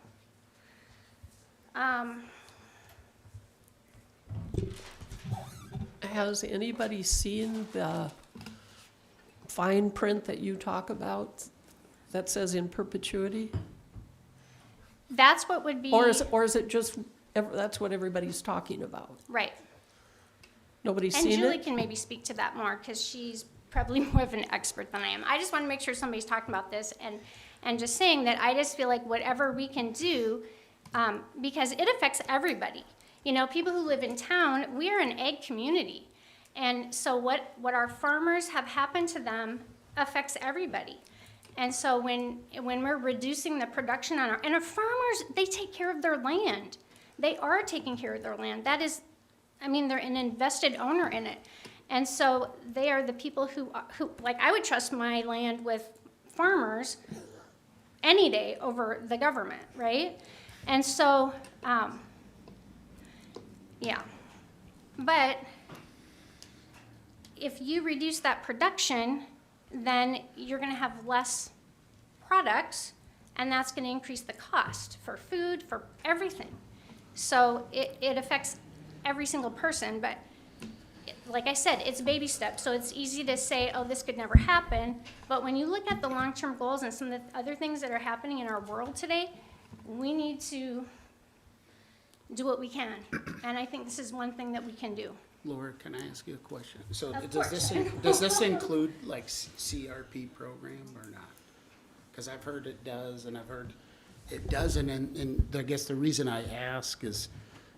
Has anybody seen the fine print that you talk about that says in perpetuity? That's what would be. Or is it just, that's what everybody's talking about? Right. Nobody's And seen Julie it? can maybe speak to that more because she's probably more of an expert than I am. I just want to make sure somebody's talking about this and just saying that I just feel like whatever we can do, because it affects everybody. People who live in town, we are an ag community. And so what our farmers have happened to them affects everybody. And so when we're reducing the production on our farmers, they take care of their land. They are taking care of their land. That is, they're an invested owner in it. And so they are the people who like, I would trust my land with farmers any day over the government, right? And so, yeah. But if you reduce that production, then you're going to have less products, and that's going to increase the cost for food, for everything. So it affects every single person, but like I said, it's baby steps. So it's easy to say, oh, this could never happen. But when you look at the long-term goals and some of the other things that are happening in our world today, we need to do what we can. And I think this is one thing that we can do. Laura, can I ask you a question? So Of does this, course. does this include like CRP program or not? Because I've heard it does, and I've heard it doesn't, and I guess the reason I ask is,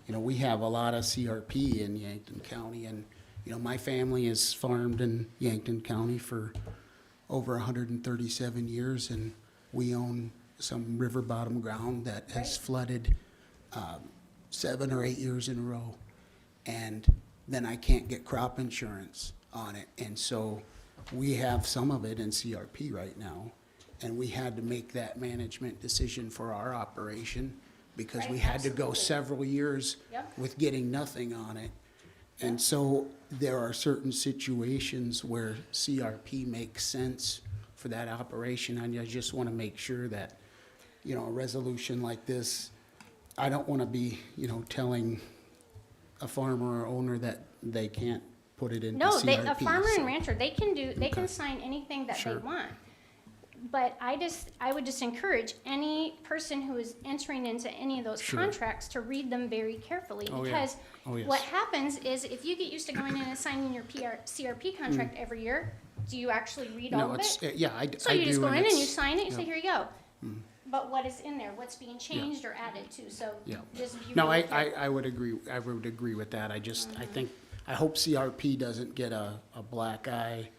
you know, we have a lot of CRP in Yankton County, and, you know, my family has farmed in Yankton County for over 137 years, and we own some river bottom ground that has flooded 7 or 8 years in a row. And then I can't get crop insurance on it. And so we have some of it in CRP right now. And we had to make that management decision for our operation because we Right, had to go absolutely. several years Yep. with getting nothing on it. And so there are certain situations where CRP makes sense for that operation. And I just want to make sure that, you know, a resolution like this, I don't want to be, you know, telling a farmer or owner that they can't put it into No, CRP. a farmer so- and rancher, they can Okay. sign anything that they Sure. want. But I would just encourage any person who is entering into any of those Sure. contracts to read them very carefully. Oh, yeah. Because Oh, yes. what happens is if you get used to going in and signing your CRP contract every year, do you actually read all No, of it's, it? yeah, I So I you just do, go in and you it's- sign it, you say, yeah. here you go. But what is in there, what's being changed or added to, so Yeah. just be No, really careful. I would agree with that. I just, I hope CRP doesn't get a black eye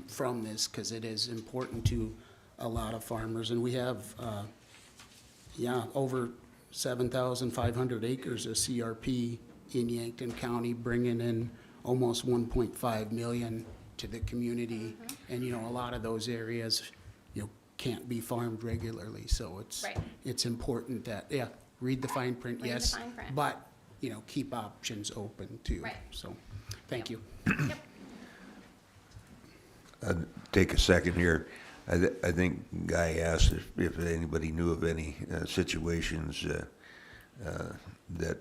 from this, because it is important to a lot of farmers. And we have, over 7,500 acres of CRP in Yankton County, bringing in almost 1.5 million to the community. And, you know, a lot of those areas, you know, can't be farmed regularly, so Right. it's important that, read the fine print, Read the yes. fine print. But, you know, keep options open too. Right. So, thank you. Yep. Take a second here. I think Guy asked if anybody knew of any situations that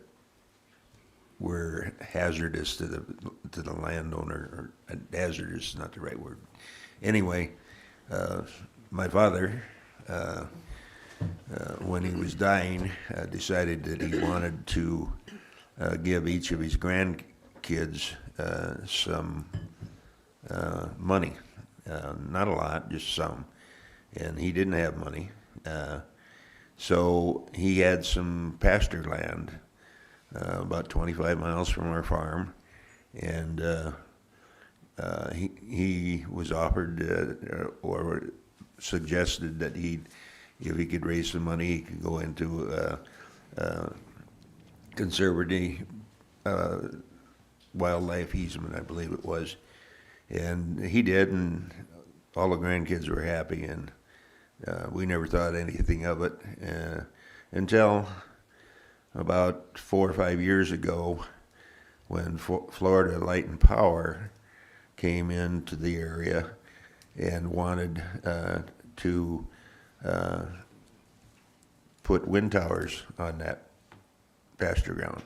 were hazardous to the landowner, or hazardous is not the right word. Anyway, my father, when he was dying, decided that he wanted to give each of his grandkids some money. Not a lot, just some. And he didn't have money. So he had some pasture land about 25 miles from our farm. And he was offered or suggested that if he could raise some money, he could go into conservative wildlife easement, I believe it was. And he did, and all the grandkids were happy, and we never thought anything of it until about 4 or 5 years ago when Florida Light and Power came into the area and wanted to put wind towers on that pasture ground.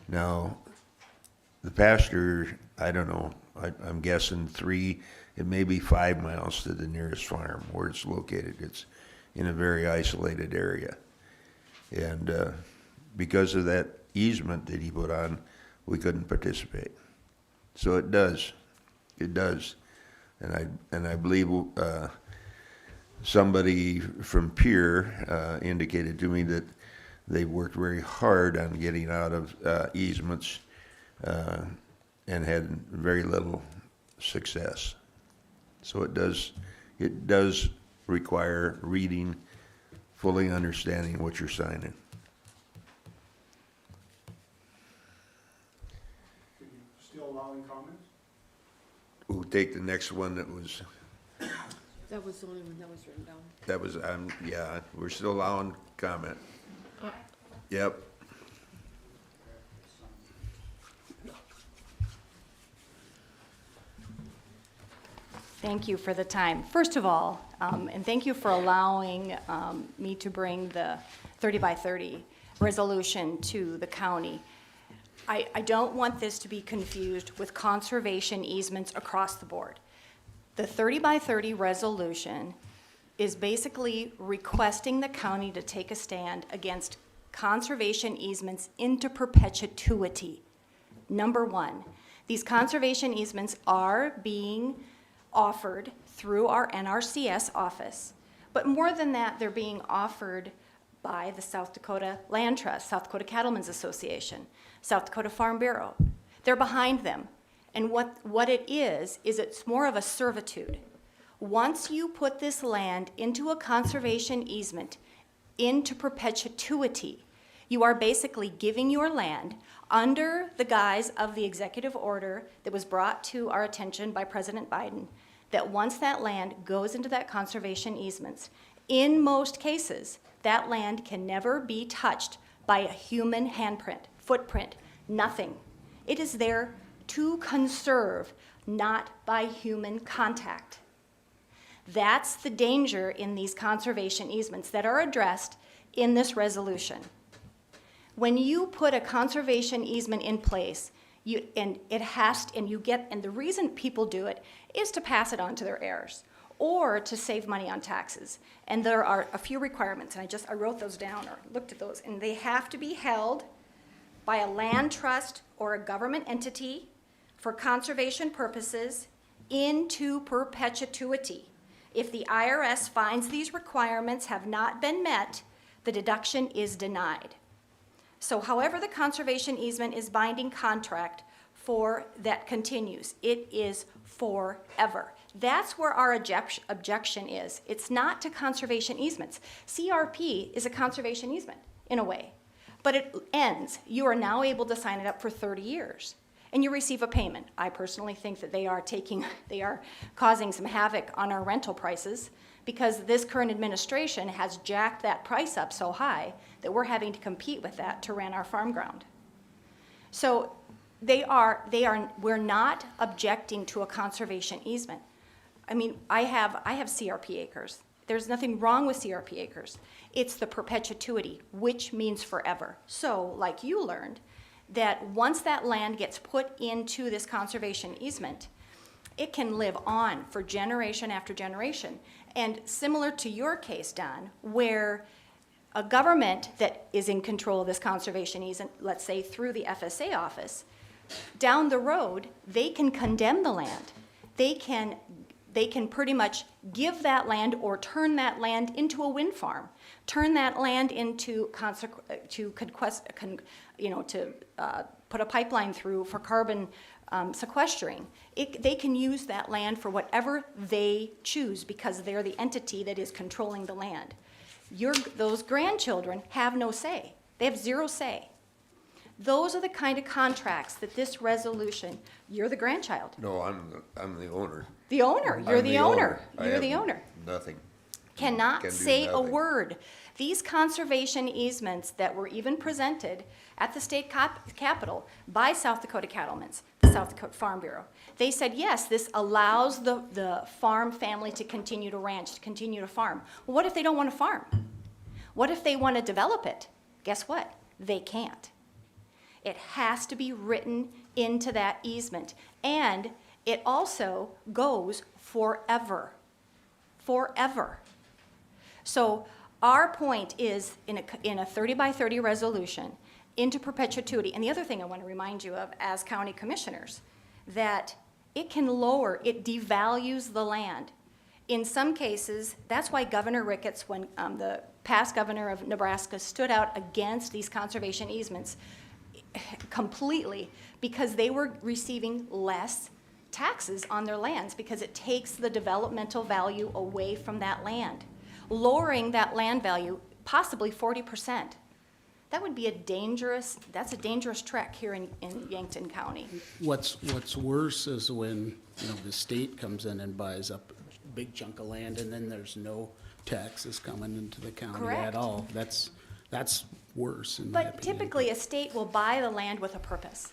Now, the pasture, I don't know, I'm guessing 3, it may be 5 miles to the nearest farm where it's located. It's in a very isolated area. And because of that easement that he put on, we couldn't participate. So it does. And I believe somebody from Pier indicated to me that they worked very hard on getting out of easements and had very little success. So it does require reading, fully understanding what you're signing. Still allowing comments? We'll take the next one that was, That was the only one that was written down. yeah, we're still allowing comment. Yep. Thank you for the time. First of all, and thank you for allowing me to bring the 30 by 30 resolution to the county. I don't want this to be confused with conservation easements across the board. The 30 by 30 resolution is basically requesting the county to take a stand against conservation easements into perpetuity. Number one, these conservation easements are being offered through our NRCS office. But more than that, they're being offered by the South Dakota Land Trust, South Dakota Cattlemen's Association, South Dakota Farm Bureau. They're behind them. And what it is it's more of a servitude. Once you put this land into a conservation easement, into perpetuity, you are basically giving your land under the guise of the executive order that was brought to our attention by President Biden, that once that land goes into that conservation easements, in most cases, that land can never be touched by a human handprint, footprint, nothing. It is there to conserve, not by human contact. That's the danger in these conservation easements that are addressed in this resolution. When you put a conservation easement in place, and the reason people do it is to pass it on to their heirs or to save money on taxes. And there are a few requirements, and I wrote those down or looked at those, and they have to be held by a land trust or a government entity for conservation purposes into perpetuity. If the IRS finds these requirements have not been met, the deduction is denied. So however the conservation easement is binding contract for that continues, it is forever. That's where our objection is. It's not to conservation easements. CRP is a conservation easement in a way, but it ends. You are now able to sign it up for 30 years and you receive a payment. I personally think that they are causing some havoc on our rental prices because this current administration has jacked that price up so high that we're having to compete with that to rent our farm ground. So we're not objecting to a conservation easement. I mean, I have CRP acres. There's nothing wrong with CRP acres. It's the perpetuity, which means forever. So, like you learned, that once that land gets put into this conservation easement, it can live on for generation after generation. And similar to your case, Don, where a government that is in control of this conservation easement, let's say through the FSA office, down the road, they can condemn the land. They can pretty much give that land or turn that land into a wind farm, turn that land into put a pipeline through for carbon sequestering. They can use that land for whatever they choose because they're the entity that is controlling the land. Those grandchildren have no say. They have zero say. Those are the kind of contracts that this resolution, you're the grandchild. No, I'm the owner. The owner, you're the owner. You're the owner. Nothing. Cannot Can do say a nothing. word. These conservation easements that were even presented at the state capitol by South Dakota Cattlemen's, the South Dakota Farm Bureau, they said, yes, this allows the farm family to continue to ranch, to continue to farm. Well, what if they don't want to farm? What if they want to develop it? Guess what? They can't. It has to be written into that easement. And it also goes forever. Forever. So our point is in a 30 by 30 resolution into perpetuity. And the other thing I want to remind you of as county commissioners, that it devalues the land. In some cases, that's why Governor Ricketts, when the past governor of Nebraska stood out against these conservation easements completely, because they were receiving less taxes on their lands because it takes the developmental value away from that land, lowering that land value possibly 40%. That would be a dangerous trek here in Yankton County. What's worse is when, the state comes in and buys up a big chunk of land and then there's no taxes coming into the county Correct. at all. That's worse in my But opinion. typically, a state will buy the land with a purpose.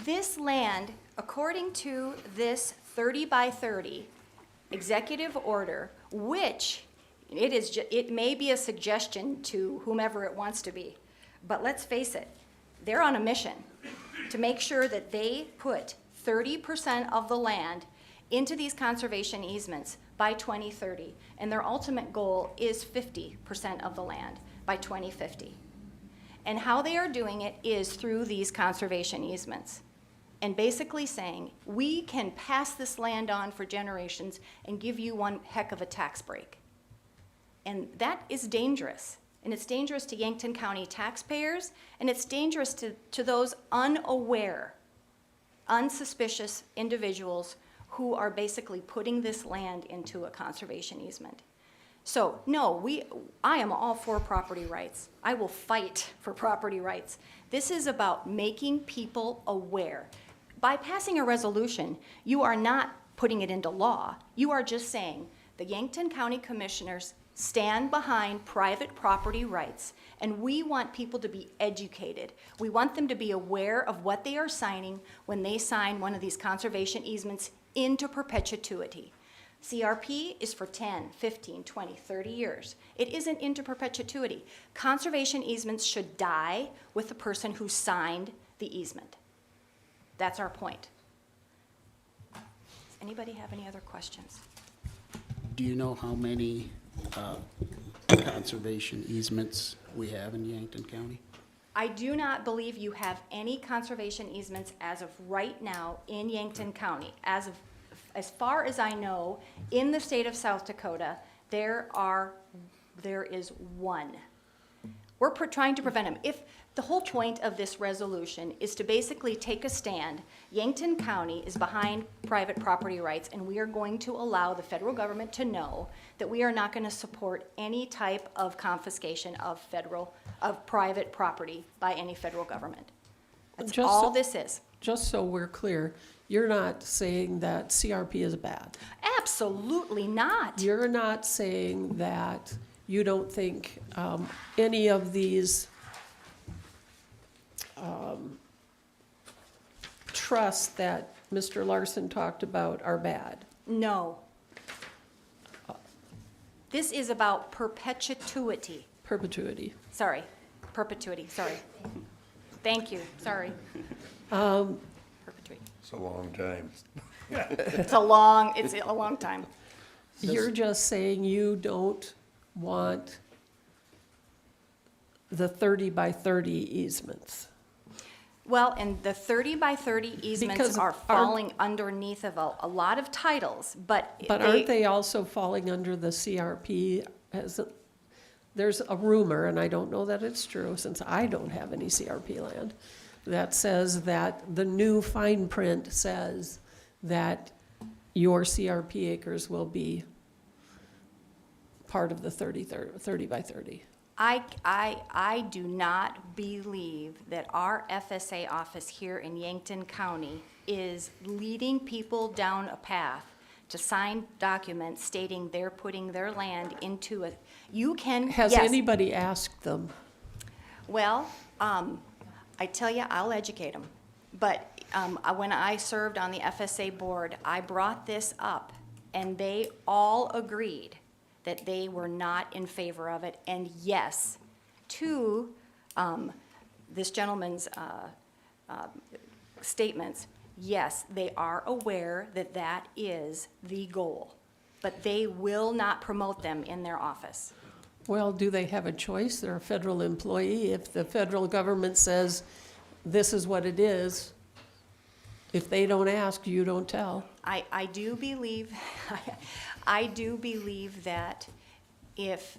This land, according to this 30 by 30 executive order, which it may be a suggestion to whomever it wants to be, but let's face it, they're on a mission to make sure that they put 30% of the land into these conservation easements by 2030, and their ultimate goal is 50% of the land by 2050. And how they are doing it is through these conservation easements. And basically saying, we can pass this land on for generations and give you one heck of a tax break. And that is dangerous. And it's dangerous to Yankton County taxpayers, and it's dangerous to those unaware, unsuspicious individuals who are basically putting this land into a conservation easement. So, no, I am all for property rights. I will fight for property rights. This is about making people aware. By passing a resolution, you are not putting it into law. You are just saying the Yankton County Commissioners stand behind private property rights, and we want people to be educated. We want them to be aware of what they are signing when they sign one of these conservation easements into perpetuity. CRP is for 10, 15, 20, 30 years. It isn't into perpetuity. Conservation easements should die with the person who signed the easement. That's our point. Does anybody have any other questions? Do you know how many conservation easements we have in Yankton County? I do not believe you have any conservation easements as of right now in Yankton County. As far as I know, in the state of South Dakota, there is one. We're trying to prevent them. If the whole point of this resolution is to basically take a stand, Yankton County is behind private property rights, and we are going to allow the federal government to know that we are not going to support any type of confiscation of private property by any federal government. That's all this is. Just so we're clear, you're not saying that CRP is bad. Absolutely not. You're not saying that you don't think any of these trusts that Mr. Larson talked about are bad. No. This is about perpetuity. Perpetuity. Sorry, perpetuity, sorry. Thank you, sorry. Perpetuity. It's a long time. It's a long time. You're just saying you don't want the 30 by 30 easements. Well, and the 30 by 30 easements Because are falling underneath of a lot of titles, but Aren't they also falling under the CRP? There's a rumor, and I don't know that it's true, since I don't have any CRP land, that says that the new fine print says that your CRP acres will be part of the 30 by 30. I do not believe that our FSA office here in Yankton County is leading people down a path to sign documents stating they're putting their land into a, Has yes. anybody asked them? Well, I tell you, I'll educate them. But when I served on the FSA board, I brought this up, and they all agreed that they were not in favor of it. And yes, to this gentleman's statements, yes, they are aware that that is the goal, but they will not promote them in their office. Well, do they have a choice? They're a federal employee. If the federal government says this is what it is, if they don't ask, you don't tell. I do believe, I do believe that if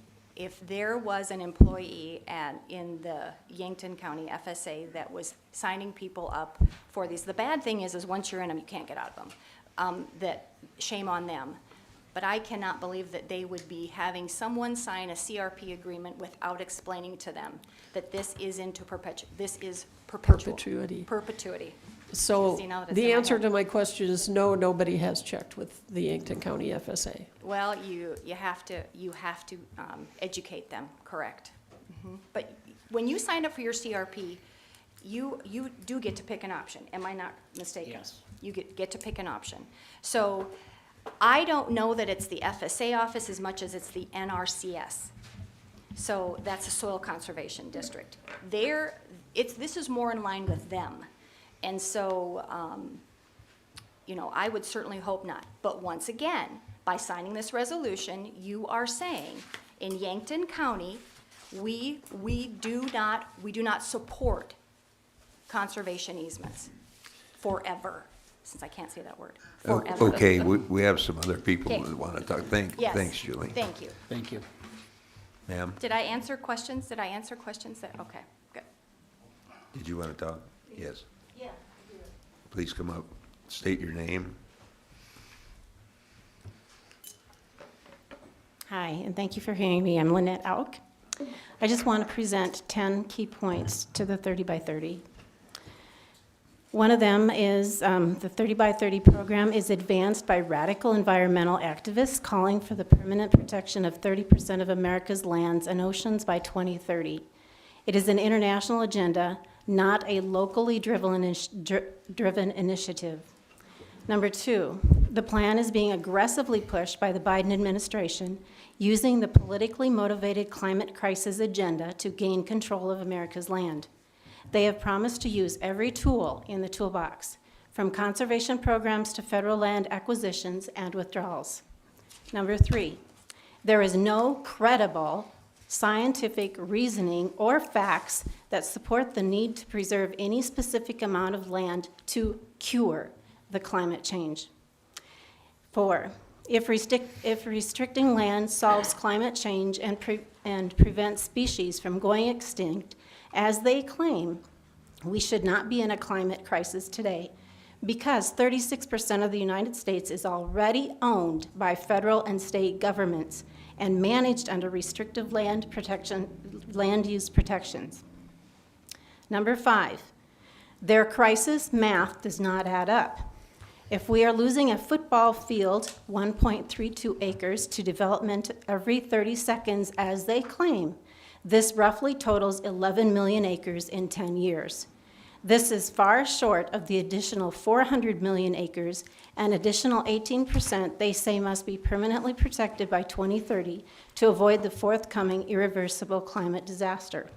there was an employee in the Yankton County FSA that was signing people up for these, the bad thing is once you're in them, you can't get out of them. That shame on them. But I cannot believe that they would be having someone sign a CRP agreement without explaining to them that this is Perpetuity. Perpetuity. So See, now that it's in the my answer head. to my question is no, nobody has checked with the Yankton County FSA. Well, you have to educate them, correct. But when you sign up for your CRP, you do get to pick an option. Am I not mistaken? Yes. You get to pick an option. So I don't know that it's the FSA office as much as it's the NRCS. So that's a soil conservation district. This is more in line with them. And so, I would certainly hope not. But once again, By signing this resolution, you are saying, in Yankton County, we do not support conservation easements forever, since I can't say that word, forever. Okay, we have some other people Okay. that want to talk. Yes. Thanks, Julie. Thank you. Thank you. Ma'am, Did I answer questions? Did I answer questions that, okay, good. did you want to talk? Yes. Yeah. Please come up, state your name. Hi, and thank you for hearing me. I'm Lynette Auk. I just want to present 10 key points to the 30 by 30. One of them is the 30 by 30 program is advanced by radical environmental activists calling for the permanent protection of 30% of America's lands and oceans by 2030. It is an international agenda, not a locally driven initiative. Number two, the plan is being aggressively pushed by the Biden administration using the politically motivated climate crisis agenda to gain control of America's land. They have promised to use every tool in the toolbox, from conservation programs to federal land acquisitions and withdrawals. Number three, there is no credible scientific reasoning or facts that support the need to preserve any specific amount of land to cure the climate change. 4, if restricting land solves climate change and prevents species from going extinct, as they claim, we should not be in a climate crisis today, because 36% of the United States is already owned by federal and state governments and managed under restrictive land use protections. Number 5, their crisis math does not add up. If we are losing a football field, 1.32 acres, to development every 30 seconds, as they claim, this roughly totals 11 million acres in 10 years. This is far short of the additional 400 million acres and additional 18% they say must be permanently protected by 2030 to avoid the forthcoming irreversible climate disaster.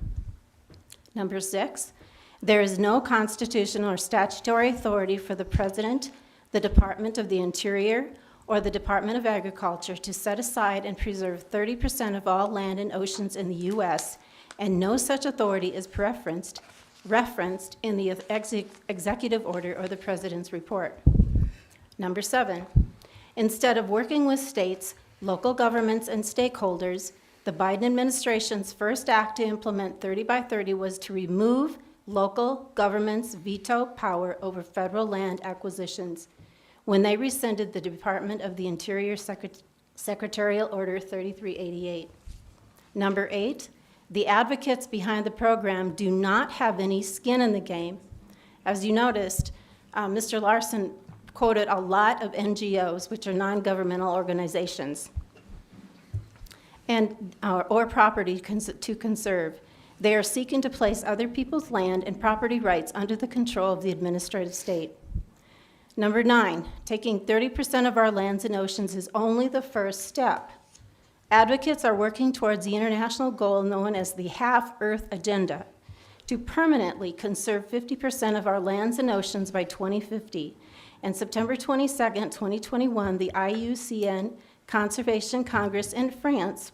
Number 6, there is no constitutional or statutory authority for the President, the Department of the Interior, or the Department of Agriculture to set aside and preserve 30% of all land and oceans in the U.S., and no such authority is referenced in the executive order or the President's report. Number 7, instead of working with states, local governments, and stakeholders, the Biden administration's first act to implement 30 by 30 was to remove local governments' veto power over federal land acquisitions when they rescinded the Department of the Interior Secretarial Order 3388. Number 8, the advocates behind the program do not have any skin in the game. As you noticed, Mr. Larson quoted a lot of NGOs, which are non-governmental organizations, and or property to conserve. They are seeking to place other people's land and property rights under the control of the administrative state. Number 9, taking 30% of our lands and oceans is only the first step. Advocates are working towards the international goal known as the Half-Earth Agenda to permanently conserve 50% of our lands and oceans by 2050. And September 22nd, 2021, the IUCN Conservation Congress in France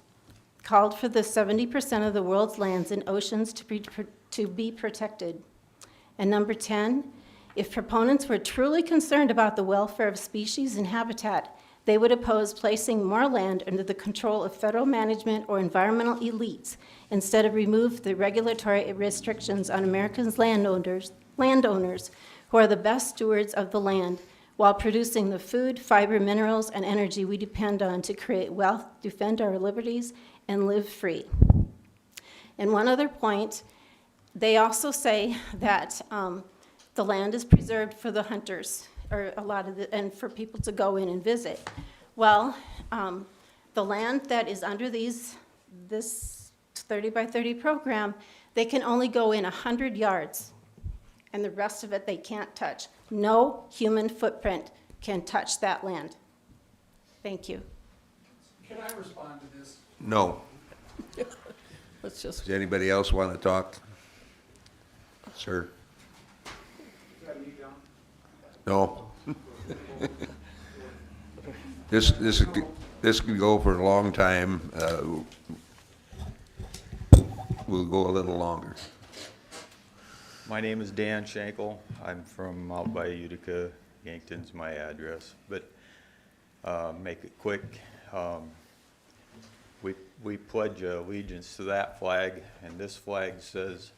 called for the 70% of the world's lands and oceans to be protected. And number 10, if proponents were truly concerned about the welfare of species and habitat, they would oppose placing more land under the control of federal management or environmental elites, instead of remove the regulatory restrictions on Americans' landowners who are the best stewards of the land, while producing the food, fiber, minerals, and energy we depend on to create wealth, defend our liberties, and live free. And one other point, they also say that the land is preserved for the hunters, or a lot of and for people to go in and visit. Well, the land that is under this 30 by 30 program, they can only go in 100 yards, and the rest of it they can't touch. No human footprint can touch that land. Thank you. Can I respond to this? No. Let's just, Does anybody else want to talk? Sir? Is that me, John? No? This could go for a long time. We'll go a little longer. My name is Dan Schenkel. I'm from out by Utica. Yankton's my address, but make it quick. We pledge allegiance to that flag, and this flag says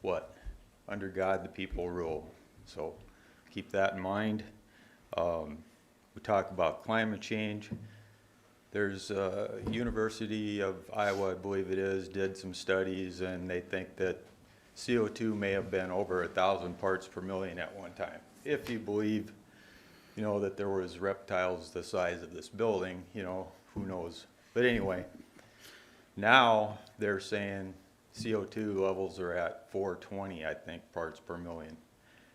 what? Under God the people rule. So keep that in mind. We talk about climate change. There's University of Iowa, I believe it is, did some studies, and they think that CO2 may have been over 1,000 parts per million at one time. If you believe, you know, that there was reptiles the size of this building, you know, who knows. But anyway, now they're saying CO2 levels are at 420, I think, parts per million.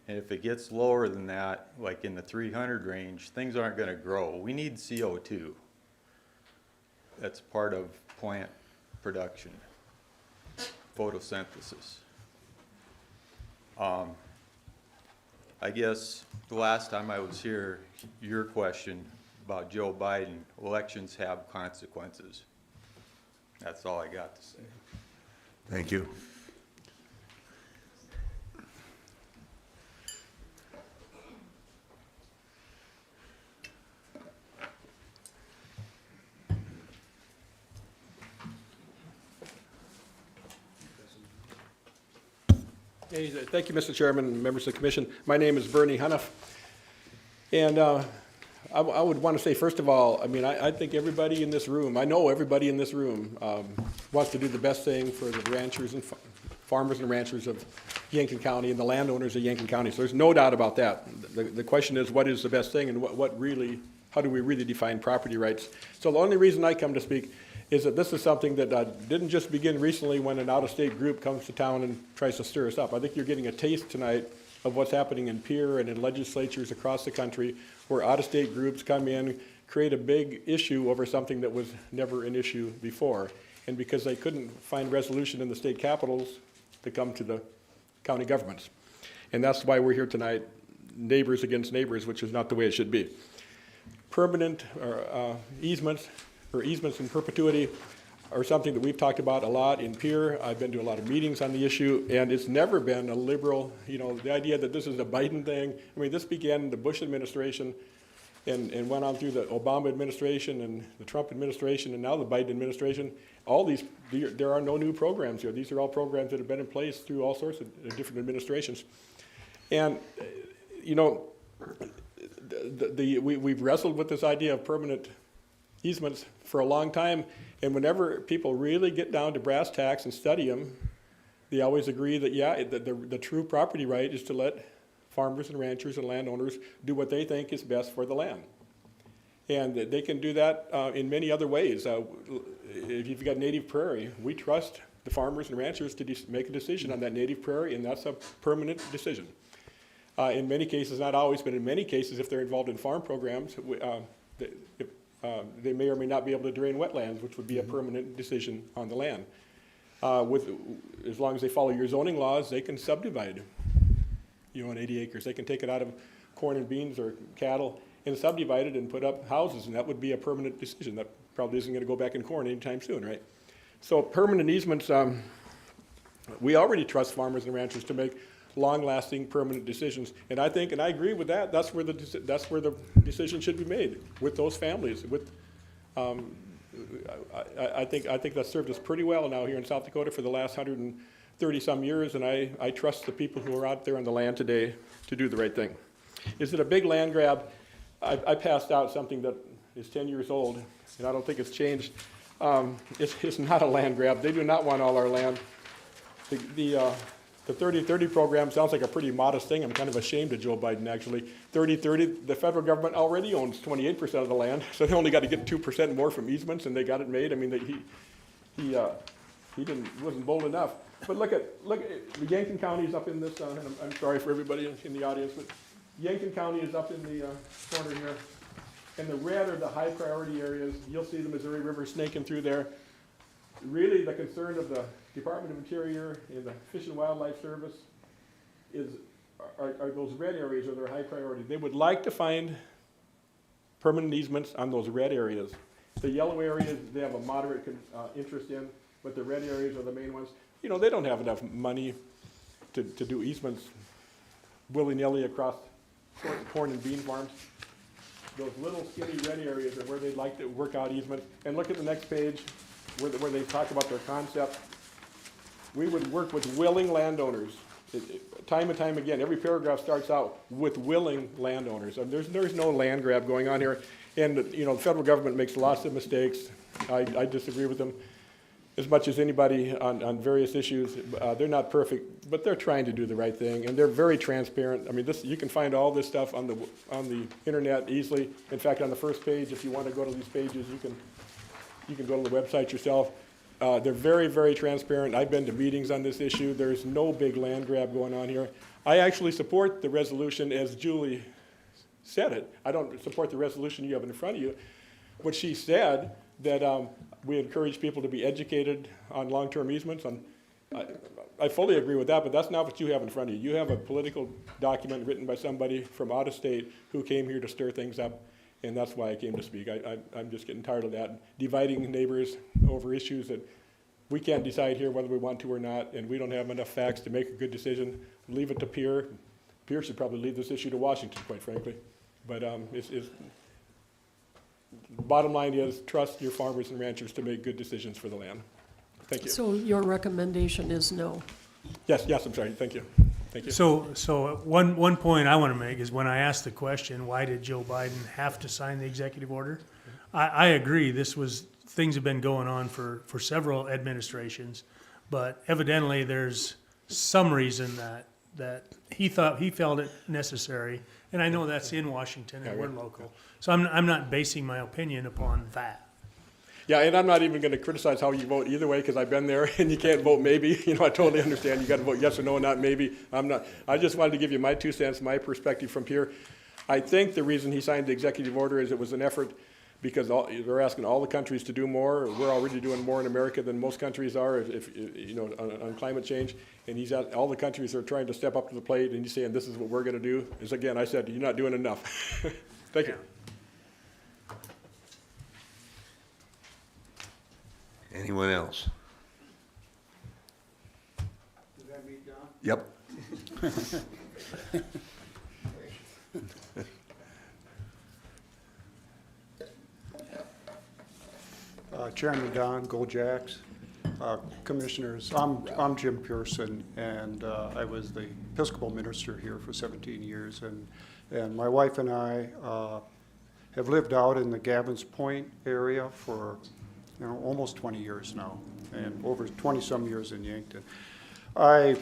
And if it gets lower than that, like in the 300 range, things aren't going to grow. We need CO2. That's part of plant production, photosynthesis. I guess the last time I was here, your question about Joe Biden, elections have consequences. That's all I got to say. Thank you. Hey, thank you, Mr. Chairman and members of the commission. My name is Bernie Huneff. And I would want to say, first of all, I mean, I think everybody in this room, I know everybody in this room wants to do the best thing for the ranchers and farmers and ranchers of Yankton County and the landowners of Yankton County. So there's no doubt about that. The question is, what is the best thing, and how do we really define property rights? So the only reason I come to speak is that this is something that didn't just begin recently when an out-of-state group comes to town and tries to stir us up. I think you're getting a taste tonight of what's happening in Pierre and in legislatures across the country where out-of-state groups come in, create a big issue over something that was never an issue before. And because they couldn't find resolution in the state capitals, they come to the county governments. And that's why we're here tonight, neighbors against neighbors, which is not the way it should be. Permanent easements in perpetuity are something that we've talked about a lot in Pierre. I've been to a lot of meetings on the issue, and it's never been a liberal, you know, the idea that this is a Biden thing. I mean, this began in the Bush administration and went on through the Obama administration and the Trump administration and now the Biden administration. All these, there are no new programs here. These are all programs that have been in place through all sorts of different administrations. And, you know, we've wrestled with this idea of permanent easements for a long time, and whenever people really get down to brass tacks and study them, they always agree that, yeah, the true property right is to let farmers and ranchers and landowners do what they think is best for the land. And they can do that in many other ways. If you've got native prairie, we trust the farmers and ranchers to make a decision on that native prairie, and that's a permanent decision. In many cases, not always, but in many cases, if they're involved in farm programs, they may or may not be able to drain wetlands, which would be a permanent decision on the land. As long as they follow your zoning laws, they can subdivide, you know, on 80 acres. They can take it out of corn and beans or cattle and subdivide it and put up houses, and that would be a permanent decision. That probably isn't going to go back in corn anytime soon, right? So permanent easements, we already trust farmers and ranchers to make long-lasting, permanent decisions, and I think, and I agree with that. That's where the decision should be made with those families. With, I think that's served us pretty well now here in South Dakota for the last 130-some years, and I trust the people who are out there on the land today to do the right thing. Is it a big land grab? I passed out something that is 10 years old, and I don't think it's changed. It's not a land grab. They do not want all our land. The 30-30 program sounds like a pretty modest thing. I'm kind of ashamed of Joe Biden, actually. 30-30, the federal government already owns 28% of the land, so they only got to get 2% more from easements, and they got it made. I mean, he wasn't bold enough. But look at Yankton County is up in this. And I'm sorry for everybody in the audience, but Yankton County is up in the corner here, and the red are the high priority areas. You'll see the Missouri River snaking through there. Really, the concern of the Department of Interior and the Fish and Wildlife Service are those red areas are their high priority. They would like to find permanent easements on those red areas. The yellow areas, they have a moderate interest in, but the red areas are the main ones. You know, they don't have enough money to do easements willy-nilly across corn and bean farms. Those little skinny red areas are where they'd like to work out easements. And look at the next page where they talk about their concept. We would work with willing landowners. Time and time again, every paragraph starts out with willing landowners. And there's no land grab going on here. And, you know, the federal government makes lots of mistakes. I disagree with them as much as anybody on various issues. They're not perfect, but they're trying to do the right thing, and they're very transparent. I mean, you can find all this stuff on the internet easily. In fact, on the first page, if you want to go to these pages, you can go to the website yourself. They're very, very transparent. I've been to meetings on this issue. There's no big land grab going on here. I actually support the resolution as Julie said it. I don't support the resolution you have in front of you. What she said, that we encourage people to be educated on long-term easements. I fully agree with that, but that's not what you have in front of you. You have a political document written by somebody from out of state who came here to stir things up, and that's why I came to speak. I'm just getting tired of that, dividing neighbors over issues that we can't decide here whether we want to or not, and we don't have enough facts to make a good decision. Leave it to Pierre. Pierre should probably leave this issue to Washington, quite frankly. But bottom line is, trust your farmers and ranchers to make good decisions for the land. Thank you. So your recommendation is no? Yes, I'm sorry, thank you. Thank you. So one point I want to make is when I asked the question, why did Joe Biden have to sign the executive order? I agree, things have been going on for several administrations, but evidently there's some reason that he felt it necessary. And I know that's in Washington and we're local. So I'm not basing my opinion upon that. Yeah, and I'm not even going to criticize how you vote either way, because I've been there, and you can't vote maybe. You know, I totally understand. You got to vote yes or no, not maybe. I just wanted to give you my 2 cents, my perspective from here. I think the reason he signed the executive order is it was an effort because they're asking all the countries to do more. We're already doing more in America than most countries are, if you know, on climate change. And he's at all the countries are trying to step up to the plate, and he's saying this is what we're going to do. Is again, I said you're not doing enough. Thank you. Anyone else? Does that meet Don? Yep. Chairman Don, Go Jacks, Commissioners, I'm Jim Pearson, and I was the Episcopal minister here for 17 years, and my wife and I have lived out in the Gavin's Point area for almost 20 years now, and over 20-some years in Yankton. I'm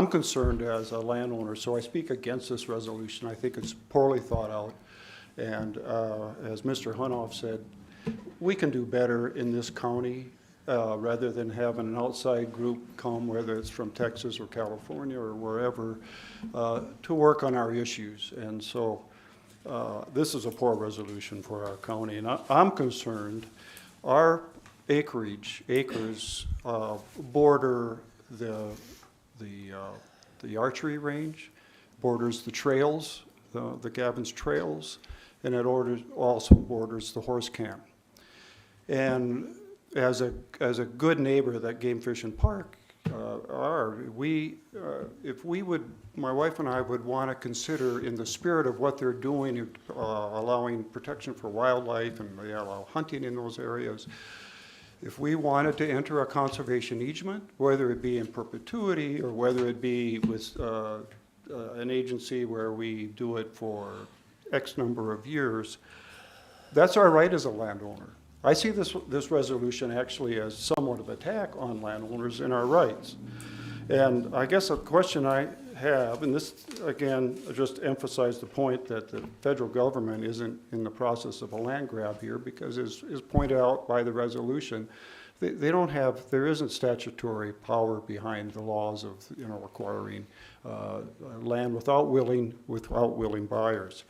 concerned as a landowner, so I speak against this resolution. I think it's poorly thought out, and as Mr. Hunoff said, we can do better in this county rather than having an outside group come, whether it's from Texas or California or wherever, to work on our issues. And so this is a poor resolution for our county. And I'm concerned our acres border the archery range, borders the trails, the Gavin's trails, and it also borders the horse camp. And as a good neighbor that Game Fish and Park my wife and I would want to consider, in the spirit of what they're doing, allowing protection for wildlife, and they allow hunting in those areas. If we wanted to enter a conservation easement, whether it be in perpetuity or whether it be with an agency where we do it for X number of years, that's our right as a landowner. I see this resolution actually as somewhat of an attack on landowners and our rights. And I guess a question I have, and this again just emphasized the point that the federal government isn't in the process of a land grab here, because as pointed out by the resolution, there isn't statutory power behind the laws of acquiring land without willing buyers.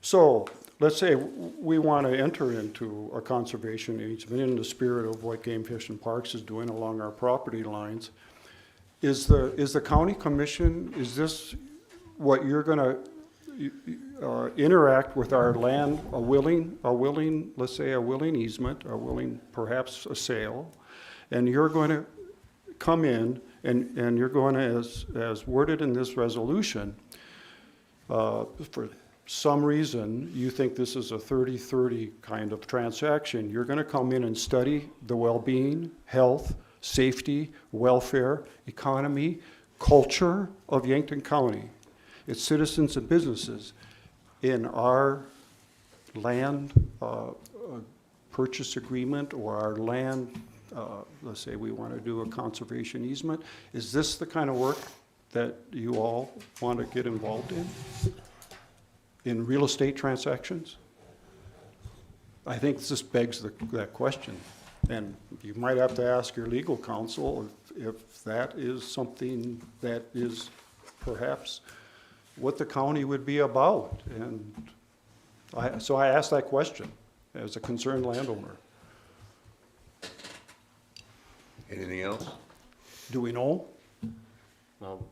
So let's say we want to enter into a conservation easement in the spirit of what Game Fish and Parks is doing along our property lines. Is the county commission, is this what you're going to, interact with our land, a willing, let's say a willing easement, a willing, perhaps a sale, and you're going to come in and you're going to, as worded in this resolution, for some reason, you think this is a 30-30 kind of transaction, you're going to come in and study the well-being, health, safety, welfare, economy, culture of Yankton County, its citizens and businesses. In our land purchase agreement or our land, let's say we want to do a conservation easement, is this the kind of work that you all want to get involved in real estate transactions? I think this begs that question. And you might have to ask your legal counsel if that is something that is perhaps what the county would be about. And so I asked that question as a concerned landowner. Anything else? Do we know? Well,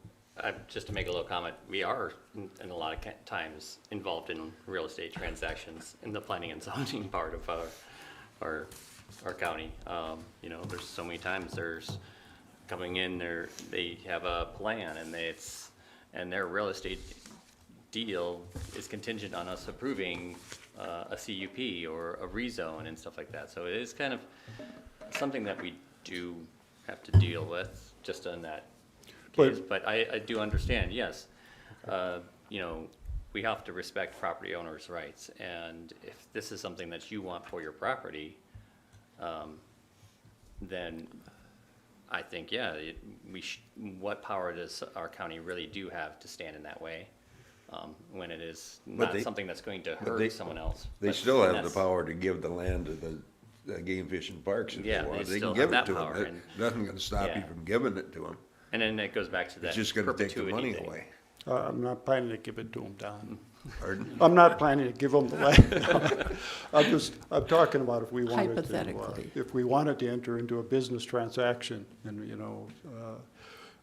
just to make a little comment, we are in a lot of times involved in real estate transactions in the planning and zoning part of our county. You know, there's so many times there's coming in there, they have a plan and their real estate deal is contingent on us approving a CUP or a rezone and stuff like that. So it is kind of something that we do have to deal with just on that case. But I do understand, yes. You know, we have to respect property owners' rights. And if this is something that you want for your property, then I think, yeah, what power does our county really do have to stand in that way when it is not something that's going to hurt someone else? They still have the power to give the land to the game fishing parks if they want. They can give it to them. Nothing's going to stop you from giving it to them. And then it goes back to that. It's just going to take the money away. I'm not planning to give it to them, Don. I'm not planning to give them the land. I'm talking about if we wanted to enter into a business transaction, and you know,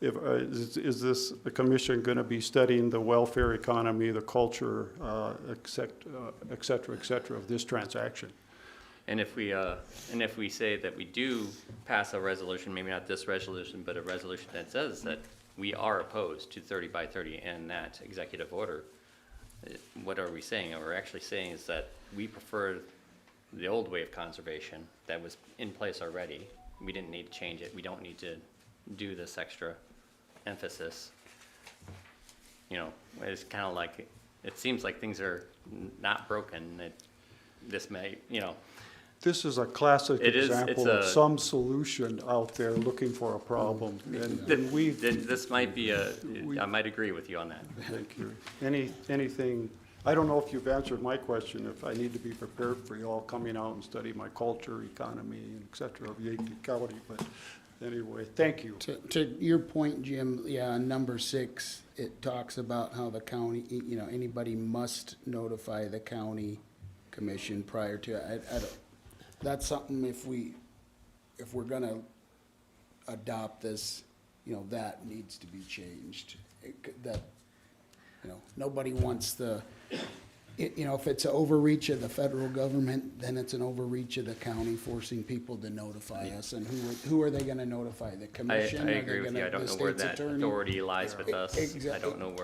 is this the commission going to be studying the welfare economy, the culture, et cetera, of this transaction? And if we say that we do pass a resolution, maybe not this resolution, but a resolution that says that we are opposed to 30 by 30 and that executive order, what are we saying? What we're actually saying is that we prefer the old way of conservation that was in place already. We didn't need to change it. We don't need to do this extra emphasis. You know, it's kind of like, it seems like things are not broken. This may, you know. This is a classic example of some solution out there looking for a problem. This might be I might agree with you on that. Thank you. Anything, I don't know if you've answered my question, if I need to be prepared for you all coming out and study my culture, economy, et cetera, of Yankton County, but anyway, thank you. To your point, Jim, yeah, on number 6, it talks about how the county, you know, anybody must notify the county commission prior to, I don't, that's something if we're gonna adopt this, you know, that needs to be changed. That, you know, nobody wants you know, if it's an overreach of the federal government, then it's an overreach of the county forcing people to notify us. And who are they gonna notify? The commission? I agree with you. I don't know where that authority lies with us. Exactly. I don't know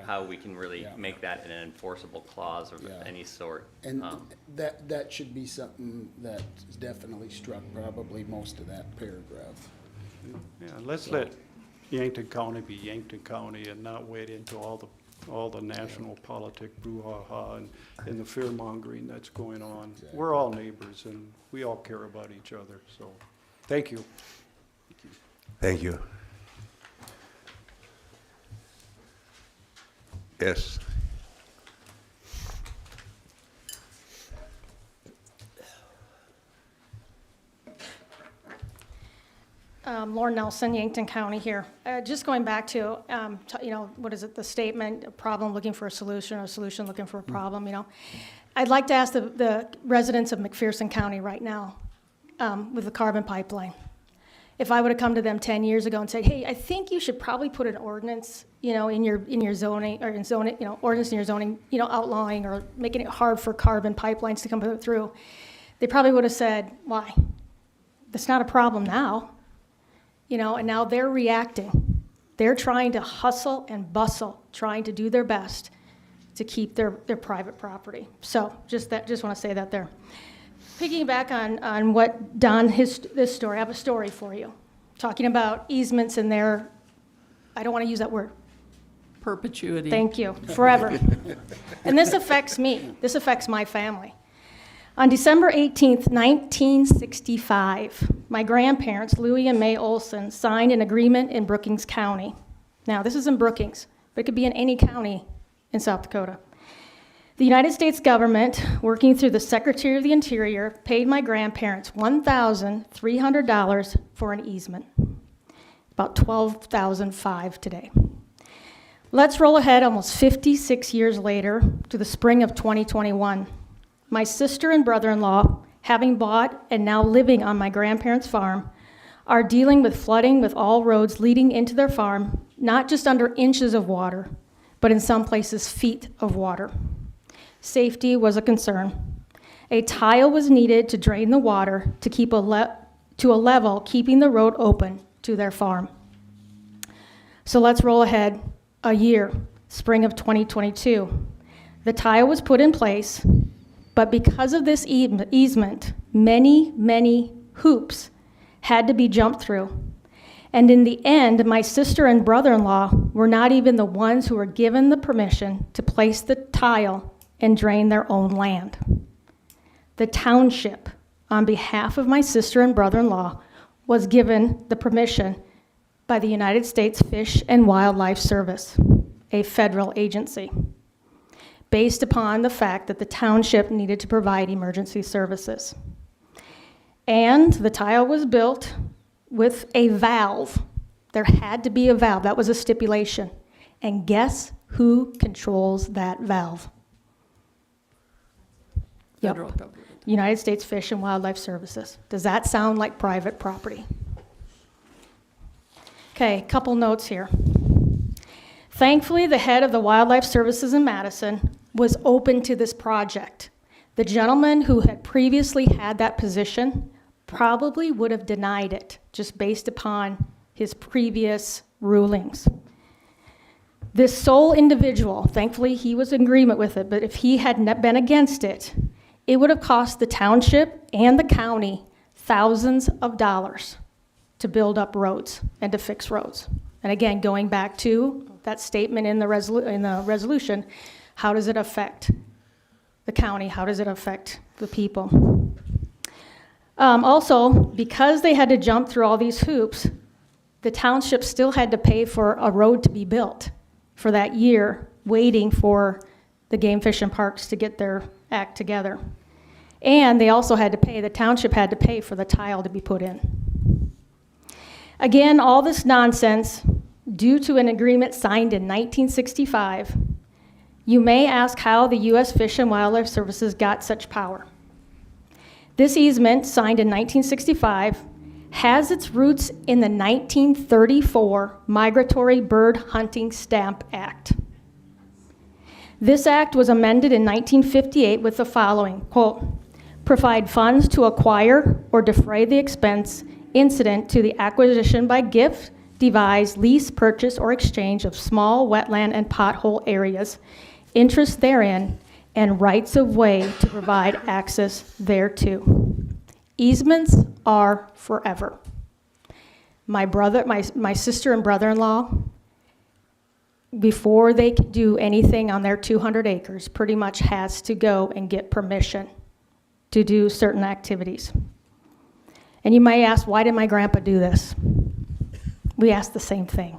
how we can really make that an enforceable clause of any sort. And that should be something that is definitely struck, probably most of that paragraph. Yeah, let's let Yankton County be Yankton County and not wade into all the national politic brouhaha and the fear mongering that's going on. Exactly. We're all neighbors and we all care about each other. So, thank you. Thank you. Yes. Lauren Nelson, Yankton County here. Just going back to, you know, what is it, the statement, a problem looking for a solution, or a solution looking for a problem, you know. I'd like to ask the residents of McPherson County right now with the carbon pipeline. if I would have come to them 10 years ago and said, hey, I think you should probably put an ordinance, in your zoning, or in zoning, ordinance in your zoning, outlawing or making it hard for carbon pipelines to come through, they probably would have said, why? That's not a problem now. And now they're reacting. They're trying to hustle and bustle, trying to do their best to keep their private property. So just want to say that there. Piggyback on what Don, this story, I have a story for you. Talking about easements in their, I don't want to use that word. Perpetuity. Thank you, forever. And this affects me. This affects my family. On December 18th, 1965, my grandparents, Louis and May Olson, signed an agreement in Brookings County. Now, this is in Brookings, but it could be in any county in South Dakota. The United States government, working through the Secretary of the Interior, paid my grandparents $1,300 for an easement. About $12,500 today. Let's roll ahead almost 56 years later to the spring of 2021. My sister and brother-in-law, having bought and now living on my grandparents' farm, are dealing with flooding with all roads leading into their farm, not just under inches of water, but in some places feet of water. Safety was a concern. A tile was needed to drain the water to keep to a level, keeping the road open to their farm. So let's roll ahead a year, spring of 2022. The tile was put in place, but because of this easement, many hoops had to be jumped through. And in the end, my sister and brother-in-law were not even the ones who were given the permission to place the tile and drain their own land. The township, on behalf of my sister and brother-in-law, was given the permission by the United States Fish and Wildlife Service, a federal agency, based upon the fact that the township needed to provide emergency services. And the tile was built with a valve. There had to be a valve. That was a stipulation. And guess who controls that valve? Federal government. United States Fish and Wildlife Services. Does that sound like private property? Okay, couple notes here. Thankfully, the head of the Wildlife Services in Madison was open to this project. The gentleman who had previously had that position probably would have denied it, just based upon his previous rulings. This sole individual, thankfully he was in agreement with it, but if he had been against it, it would have cost the township and the county thousands of dollars to build up roads and to fix roads. And again, going back to that statement in the resolution, how does it affect the county? How does it affect the people? Also, because they had to jump through all these hoops, the township still had to pay for a road to be built for that year, waiting for the Game Fish and Parks to get their act together. And they also had to pay, the township had to pay for the tile to be put in. Again, all this nonsense, due to an agreement signed in 1965, you may ask how the U.S. Fish and Wildlife Services got such power. This easement, signed in 1965, has its roots in the 1934 Migratory Bird Hunting Stamp Act. This act was amended in 1958 with the following, quote, provide funds to acquire or defray the expense incident to the acquisition by gift, devise, lease, purchase, or exchange of small wetland and pothole areas, interest therein, and rights of way to provide access thereto. Easements are forever. My sister and brother-in-law, before they can do anything on their 200 acres, pretty much has to go and get permission to do certain activities. And you may ask, why did my grandpa do this? We asked the same thing.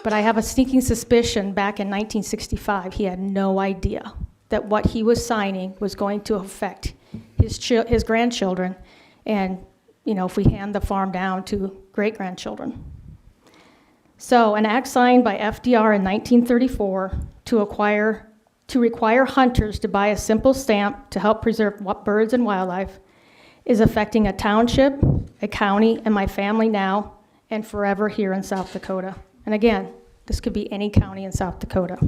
But I have a sneaking suspicion back in 1965, he had no idea that what he was signing was going to affect his grandchildren, and if we hand the farm down to great-grandchildren. So an act signed by FDR in 1934 to require hunters to buy a simple stamp to help preserve birds and wildlife is affecting a township a county, and my family now and forever here in South Dakota. And again, this could be any county in South Dakota.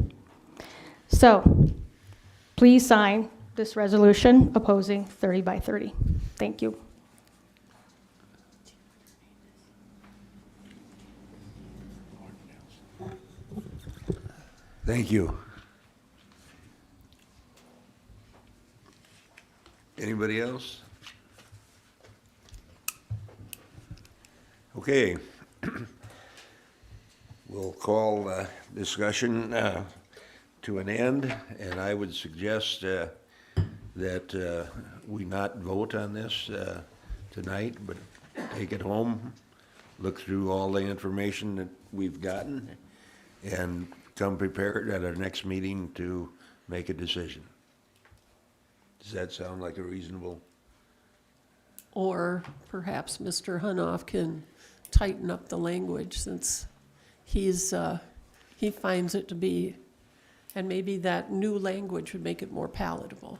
So, please sign this resolution opposing 30 by 30. Thank you. Thank you. Anybody else? Okay. We'll call discussion to an end, and I would suggest that we not vote on this tonight, but take it home, look through all the information that we've gotten, and come prepared at our next meeting to make a decision. Does that sound like a reasonable? Or perhaps Mr. Hunoff can tighten up the language, since he finds it to be, and maybe that new language would make it more palatable.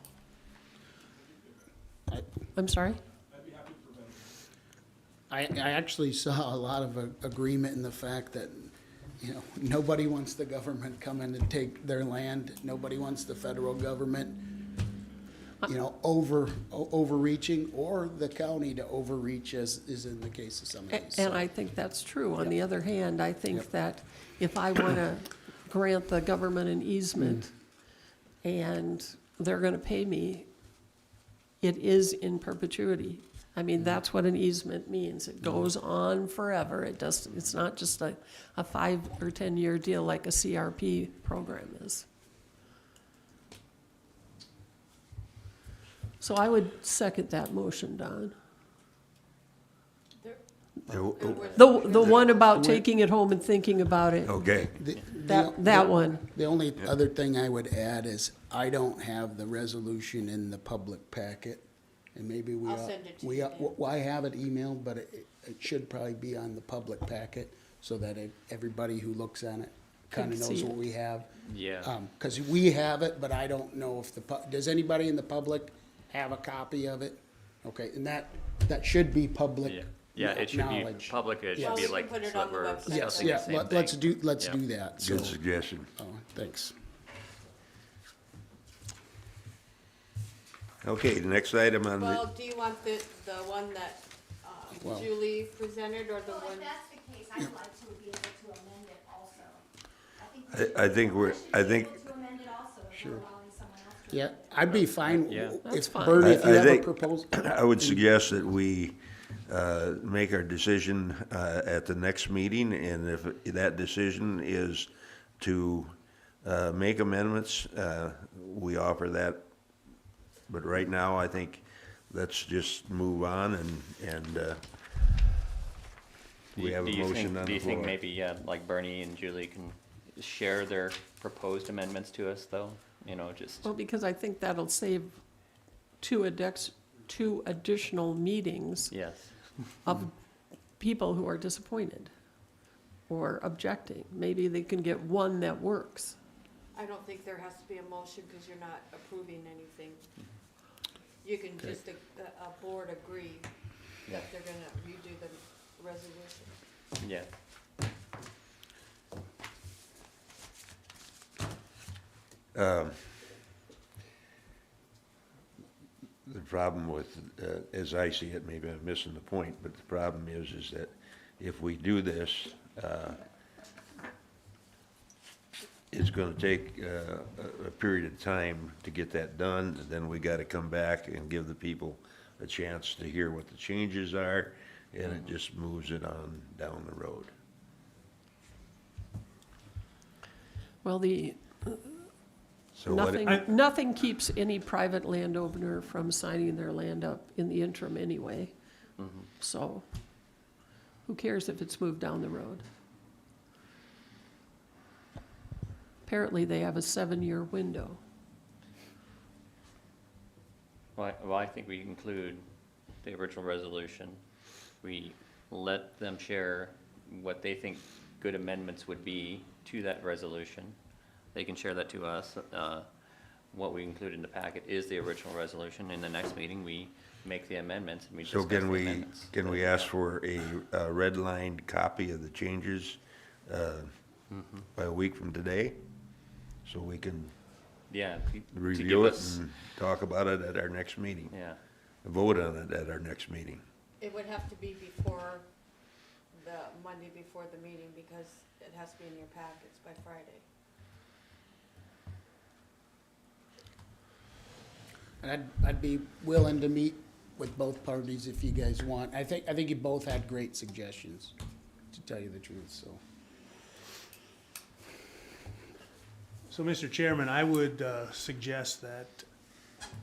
I'm sorry? I actually saw a lot of agreement in the fact that, nobody wants the government coming and take their land. Nobody wants the federal government, overreaching, or the county to overreach, as is in the case of some of these. And I think that's true. On the other hand, I think that if I want to grant the government an easement and they're going to pay me, it is in perpetuity. I mean, that's what an easement means. It goes on forever. It's not just a 5 or 10 year deal like a CRP program is. So I would second that motion, Don. The one about taking it home and thinking about it. Okay. That one. The only other thing I would add is I don't have the resolution in the public packet. And maybe I'll send it to you, Dan. well, I have it emailed, but it should probably be on the public packet so that everybody who looks on it kind of Can knows see what it. we have. Yeah. Because we have it, but I don't know if does anybody in the public have a copy of it? Okay, and that should be public Yeah, it should be knowledge. public, it should Yes. be Well, we like can put it so on the we're website. Yes, discussing the yeah, same let's thing. let's Yeah. do that. Good So, suggestion. thanks. Okay, the next item on Well, the, do you want the one that Well- Julie presented, or the Well, one? if that's the case, I'd like to be able to amend it also. I think we're, I think, To amend it also, if we're allowing someone else to. Yeah, I'd be fine. Yeah. That's If fine. Bert, if you I have a think- proposal. I would suggest that we make our decision at the next meeting, and if that decision is to make amendments, we offer that. But right now, I think let's just move on and we have a motion on Do the you think floor. maybe, like Bernie and Julie can share their proposed amendments to us, though? Just, Well, because I think that'll save two additional meetings yes. of people who are disappointed or objecting. Maybe they can get one that works. I don't think there has to be a motion because you're not approving anything. You can just, a board agree that they're gonna redo the resolution. Yeah. The problem with, as I see it, maybe I'm missing the point, but the problem is that if we do this, it's gonna take a period of time to get that done, and then we gotta come back and give the people a chance to hear what the changes are, and it just moves it on down the road. Well, So what, nothing keeps any private landowner from signing their land up in the interim anyway. So who cares if it's moved down the road? Apparently, they have a 7-year window. Well, I think we include the original resolution. We let them share what they think good amendments would be to that resolution. They can share that to us. What we include in the packet is the original resolution. In the next meeting, we make the amendments and we So discuss the amendments. can we ask for a redlined copy of the changes by a week from today? So we can Yeah. To review give it us- and talk about it at our next meeting. Yeah. Vote on it at our next meeting. It would have to be before the Monday before the meeting because it has to be in your packets by Friday. And I'd be willing to meet with both parties if you guys want. I think you both had great suggestions, to tell you the truth, so. So, Mr. Chairman, I would suggest that,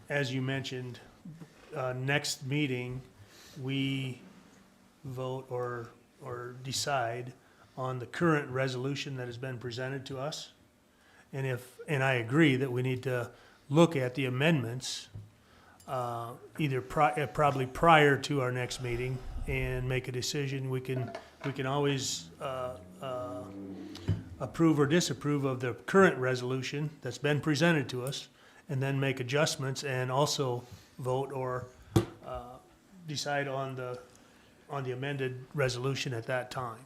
as you mentioned, next meeting, we vote or decide on the current resolution that has been presented to us. And I agree that we need to look at the amendments, either probably prior to our next meeting and make a decision. We can always approve or disapprove of the current resolution that's been presented to us, and then make adjustments and also vote or decide on the amended resolution at that time.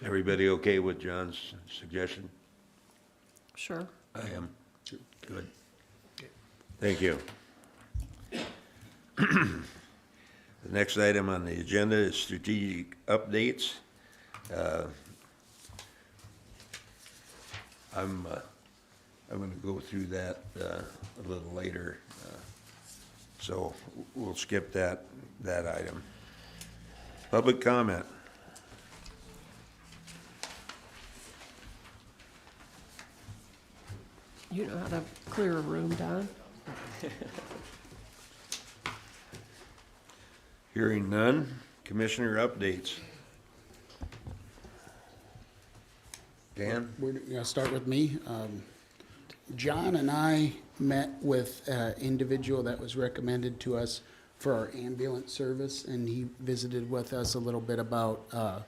Everybody okay with John's suggestion? Sure. I am. Good. Thank you. The next item on the agenda is strategic updates. I'm going to go through that a little later, so we'll skip that item. Public comment. You know how to clear a room, Don? Hearing none. Commissioner updates. Dan? We're gonna start with me. John and I met with an individual that was recommended to us for our ambulance service, and he visited with us a little bit about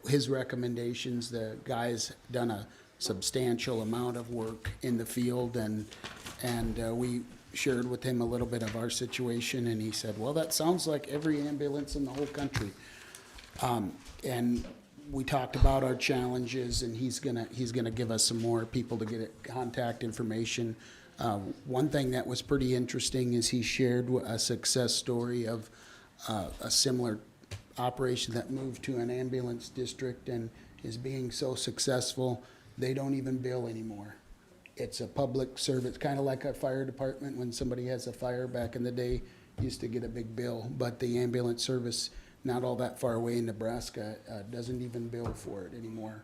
his recommendations. The guy's done a substantial amount of work in the field, and we shared with him a little bit of our situation, and he said, well, that sounds like every ambulance in the whole country. And we talked about our challenges, and he's gonna give us some more people to get contact information. One thing that was pretty interesting is he shared a success story of a similar operation that moved to an ambulance district and is being so successful, they don't even bill anymore. It's a public service, kind of like a fire department. When somebody has a fire back in the day, used to get a big bill, but the ambulance service, not all that far away in Nebraska, doesn't even bill for it anymore.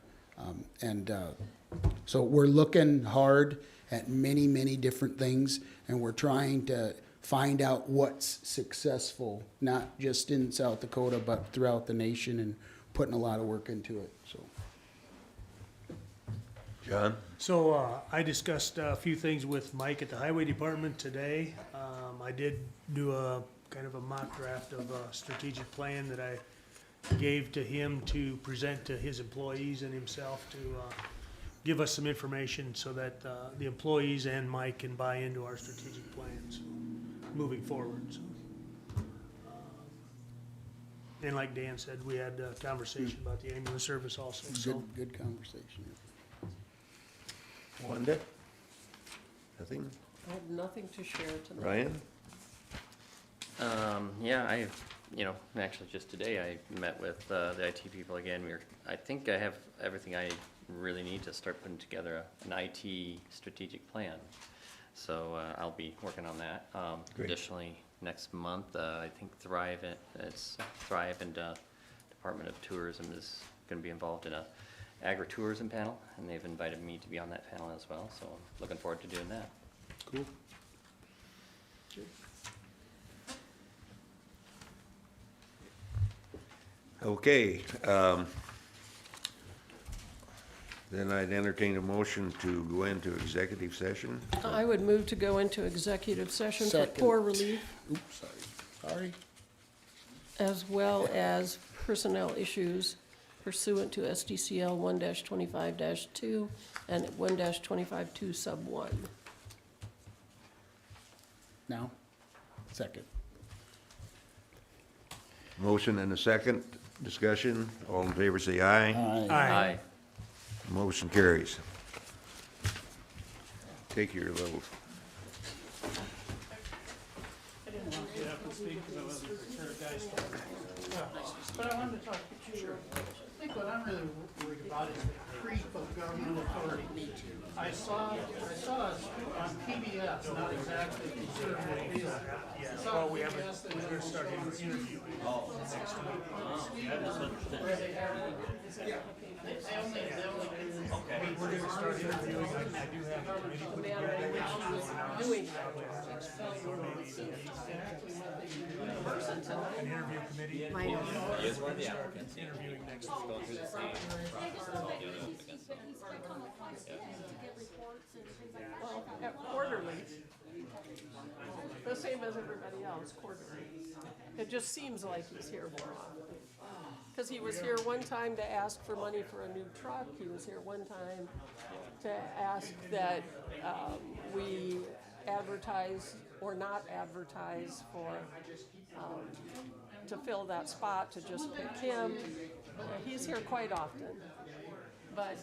So we're looking hard at many, many different things, and we're trying to find out what's successful, not just in South Dakota, but throughout the nation, and putting a lot of work into it, so. John? So I discussed a few things with Mike at the Highway Department today. I did do a kind of a mock draft of a strategic plan that I gave to him to present to his employees and himself to give us some information so that the employees and Mike can buy into our strategic plans moving forward. So, and like Dan said, we had a conversation about the ambulance service also. So. Good conversation. Wanda? Nothing? I have nothing to share tonight. Ryan? Yeah, actually just today I met with the IT people again. I think I have everything I really need to start putting together an IT strategic plan. So I'll be working on that. Great. Additionally, next month, I think Thrive and Department of Tourism is going to be involved in a agritourism panel, and they've invited me to be on that panel as well. So I'm looking forward to doing that. Cool. Okay, then I'd entertain a motion to go into executive session. I would move to go into executive session for Second. poor relief, Oops, sorry. as well as personnel issues pursuant to SDCL 1-25-2 and 1-25-2 sub 1. Now? Second. Motion and a second. Discussion. All in favor say aye. Aye. Motion carries. Take your little, But I wanted to talk to you. I think what I'm really worried about is the creep of government authority. I saw us on PBS, not exactly conservative either. I saw PBS that we're going to start interviewing next week. We're going to start interviewing. I do have a committee put together. An interview committee. He is one of the applicants. Interviewing next week. Going through the same. Well, at quarterly, the same as everybody else, quarterly. It just seems like he's here more often. Because he was here one time to ask for money for a new truck, he was here one time to ask that we advertise or not advertise for, to fill that spot, to just pick him. He's here quite often, but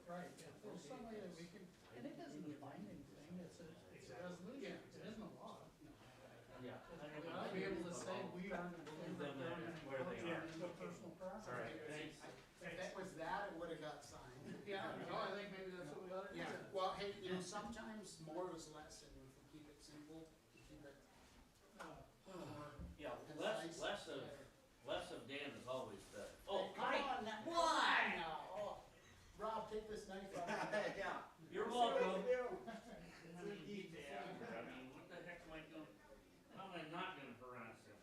Right, if there's some way that we can, and it doesn't define anything, it's a resolution, it isn't a law. Yeah. I'll be able to say, we are in favor of the personal property. If that was that, it would've got signed. Yeah, no, I think maybe that's what we ought to do. Yeah, well, hey, you know, sometimes more is less, and if we keep it simple, keep it. Yeah, less of Dan is always better. Oh, come on now. Why? Oh, Rob, take this knife out. Yeah. You're welcome. I mean, what the heck am I doing? How am I not gonna harass him?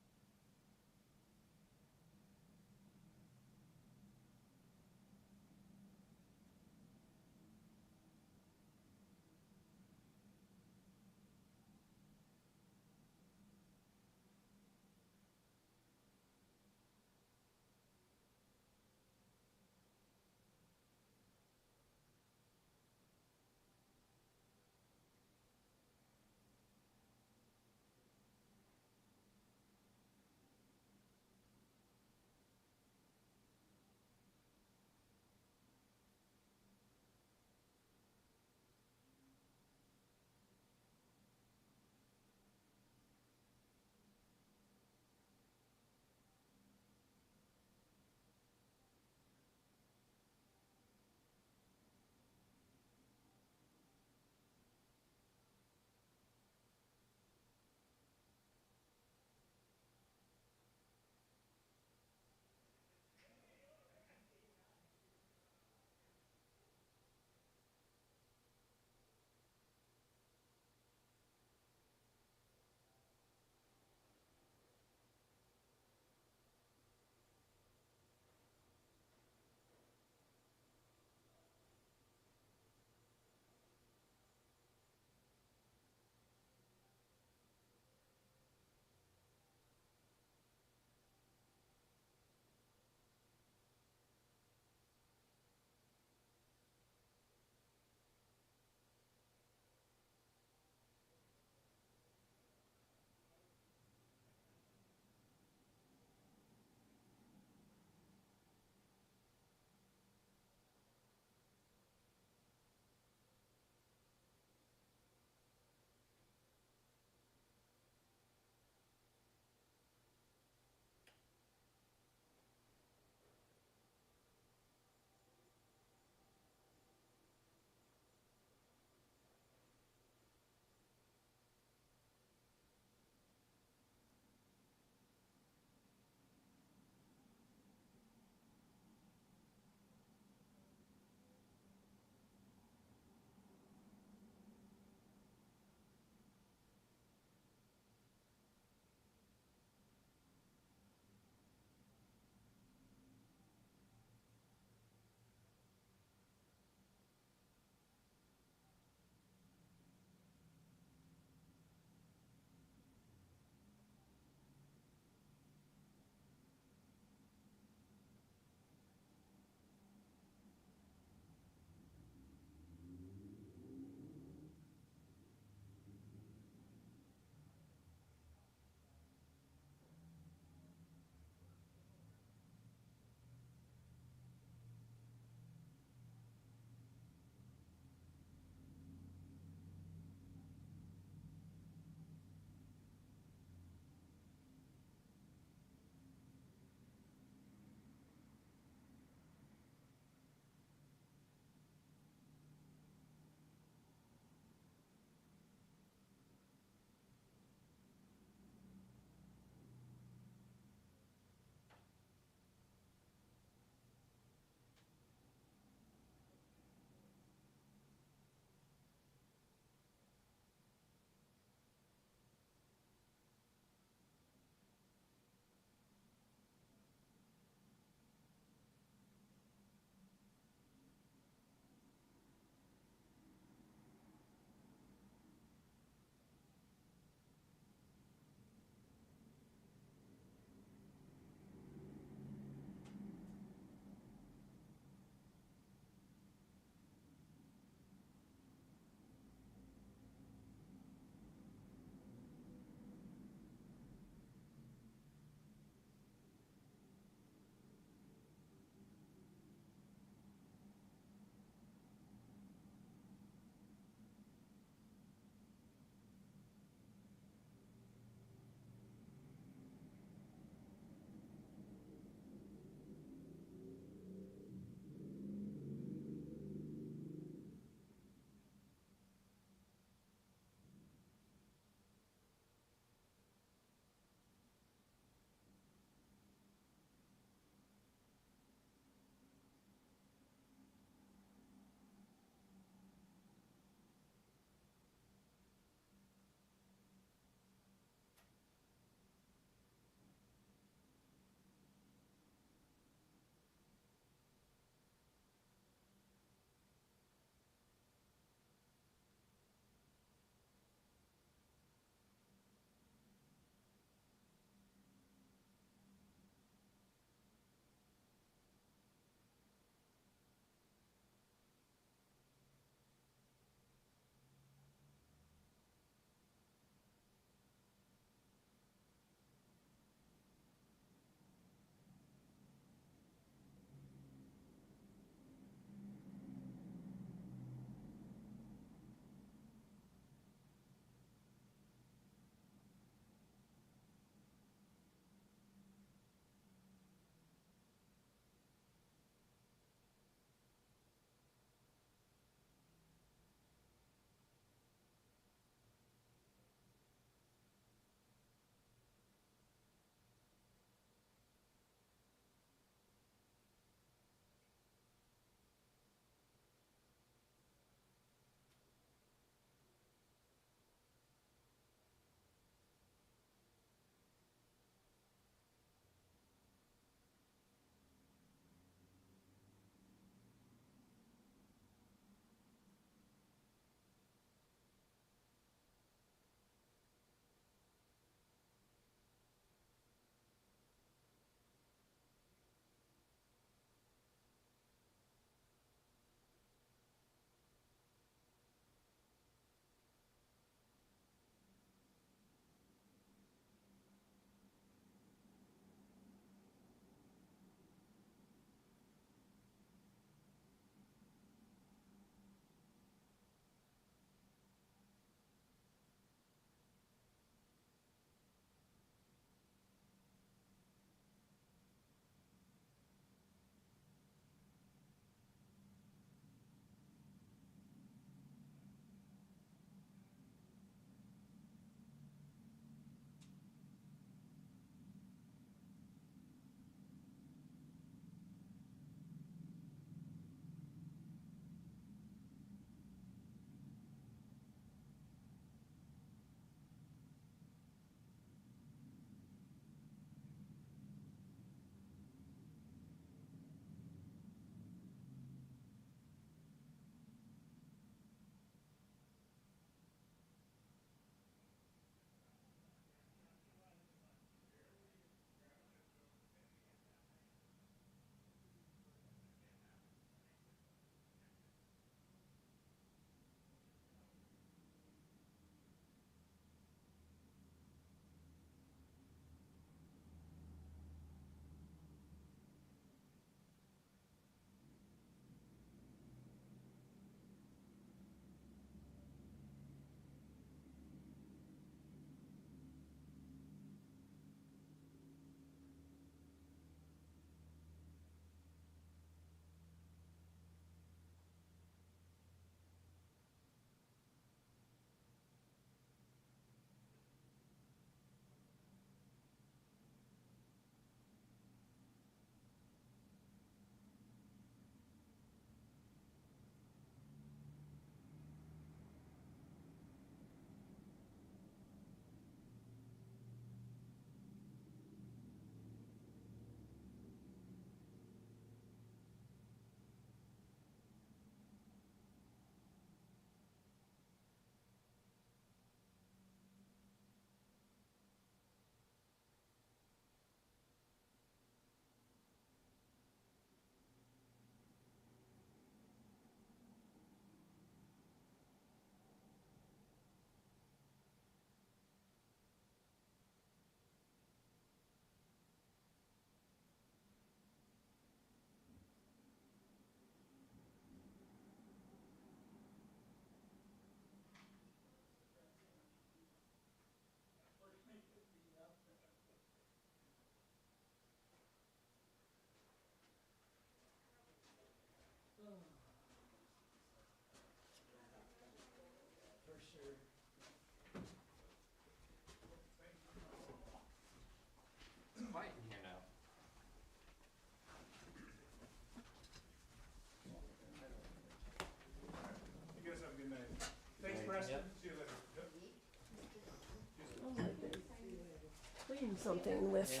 something with,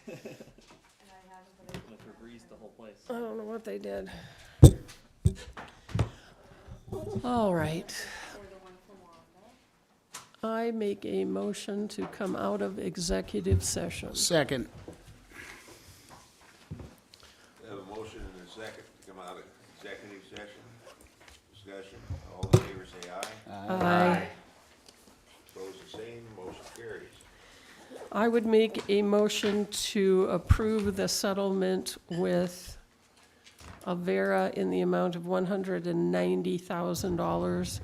Febreze the whole place. I don't know what they did. All right. I make a motion to come out of executive session. Second. We have a motion and a second to come out of executive session. Discussion, all in favor say aye. Aye. Opposed the same, motion carries. I would make a motion to approve the settlement with Avera in the amount of $190,000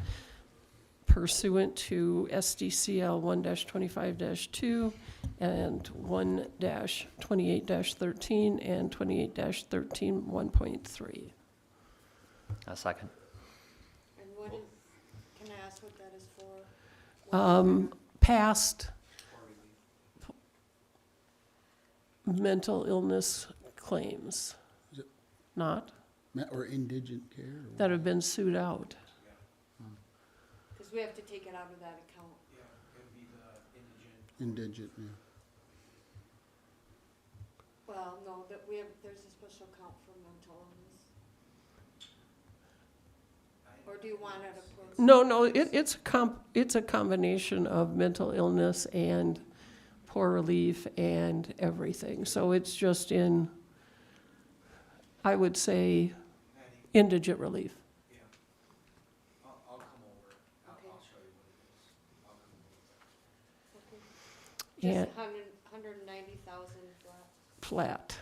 pursuant to SDCL 1-25-2 and 1-28-13 and 28-13 1.3. A second. And what is, can I ask what that is for? Past mental illness claims, Is it- not, Or indigent care? or that have been sued out. Because we have to take it out of that account. Indigent, yeah. Well, no, that we have, there's a special account for mental illness. Or do you want it approved? No, it's a combination of mental illness and poor relief and everything. So it's just in, I would say, indigent relief. Just Yeah. 190,000 flat. Flat.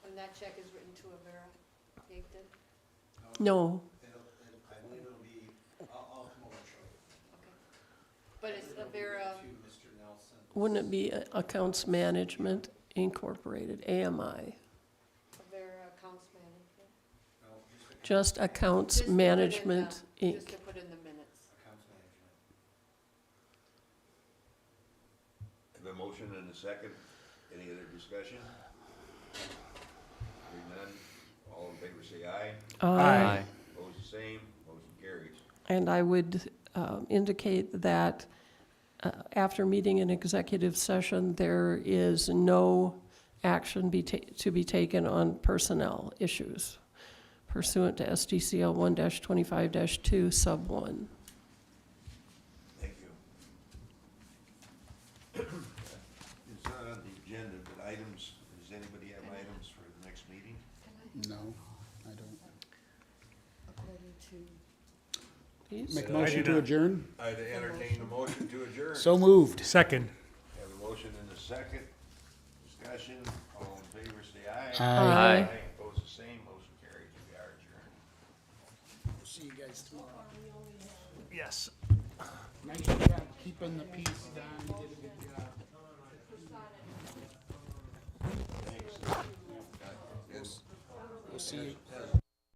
And that check is written to Avera Yankton? No, But it's Avera, wouldn't it be Accounts Management Incorporated, AMI? Avera Accounts Management? Just Accounts Just to put in the- Management, Just Inc. to put in the minutes. Have a motion and a second. Any other discussion? Hearing none, all in favor say aye. Aye. Opposed the same, motion carries. And I would indicate that after meeting in executive session, there is no action to be taken on personnel issues pursuant to SDCL 1-25-2 sub 1. Thank you. It's not on the agenda, but items, does anybody have items for the next meeting? No, I don't. According to. Make a motion to adjourn? I'd entertain a motion to adjourn. So moved. Second. Have a motion and a second. Discussion, all in favor say aye. Aye. Opposed the same, motion carries. We are adjourned. See you guys tomorrow. Yes. Nice job keeping the peace, Don. You did a good job. Thanks. We'll see you.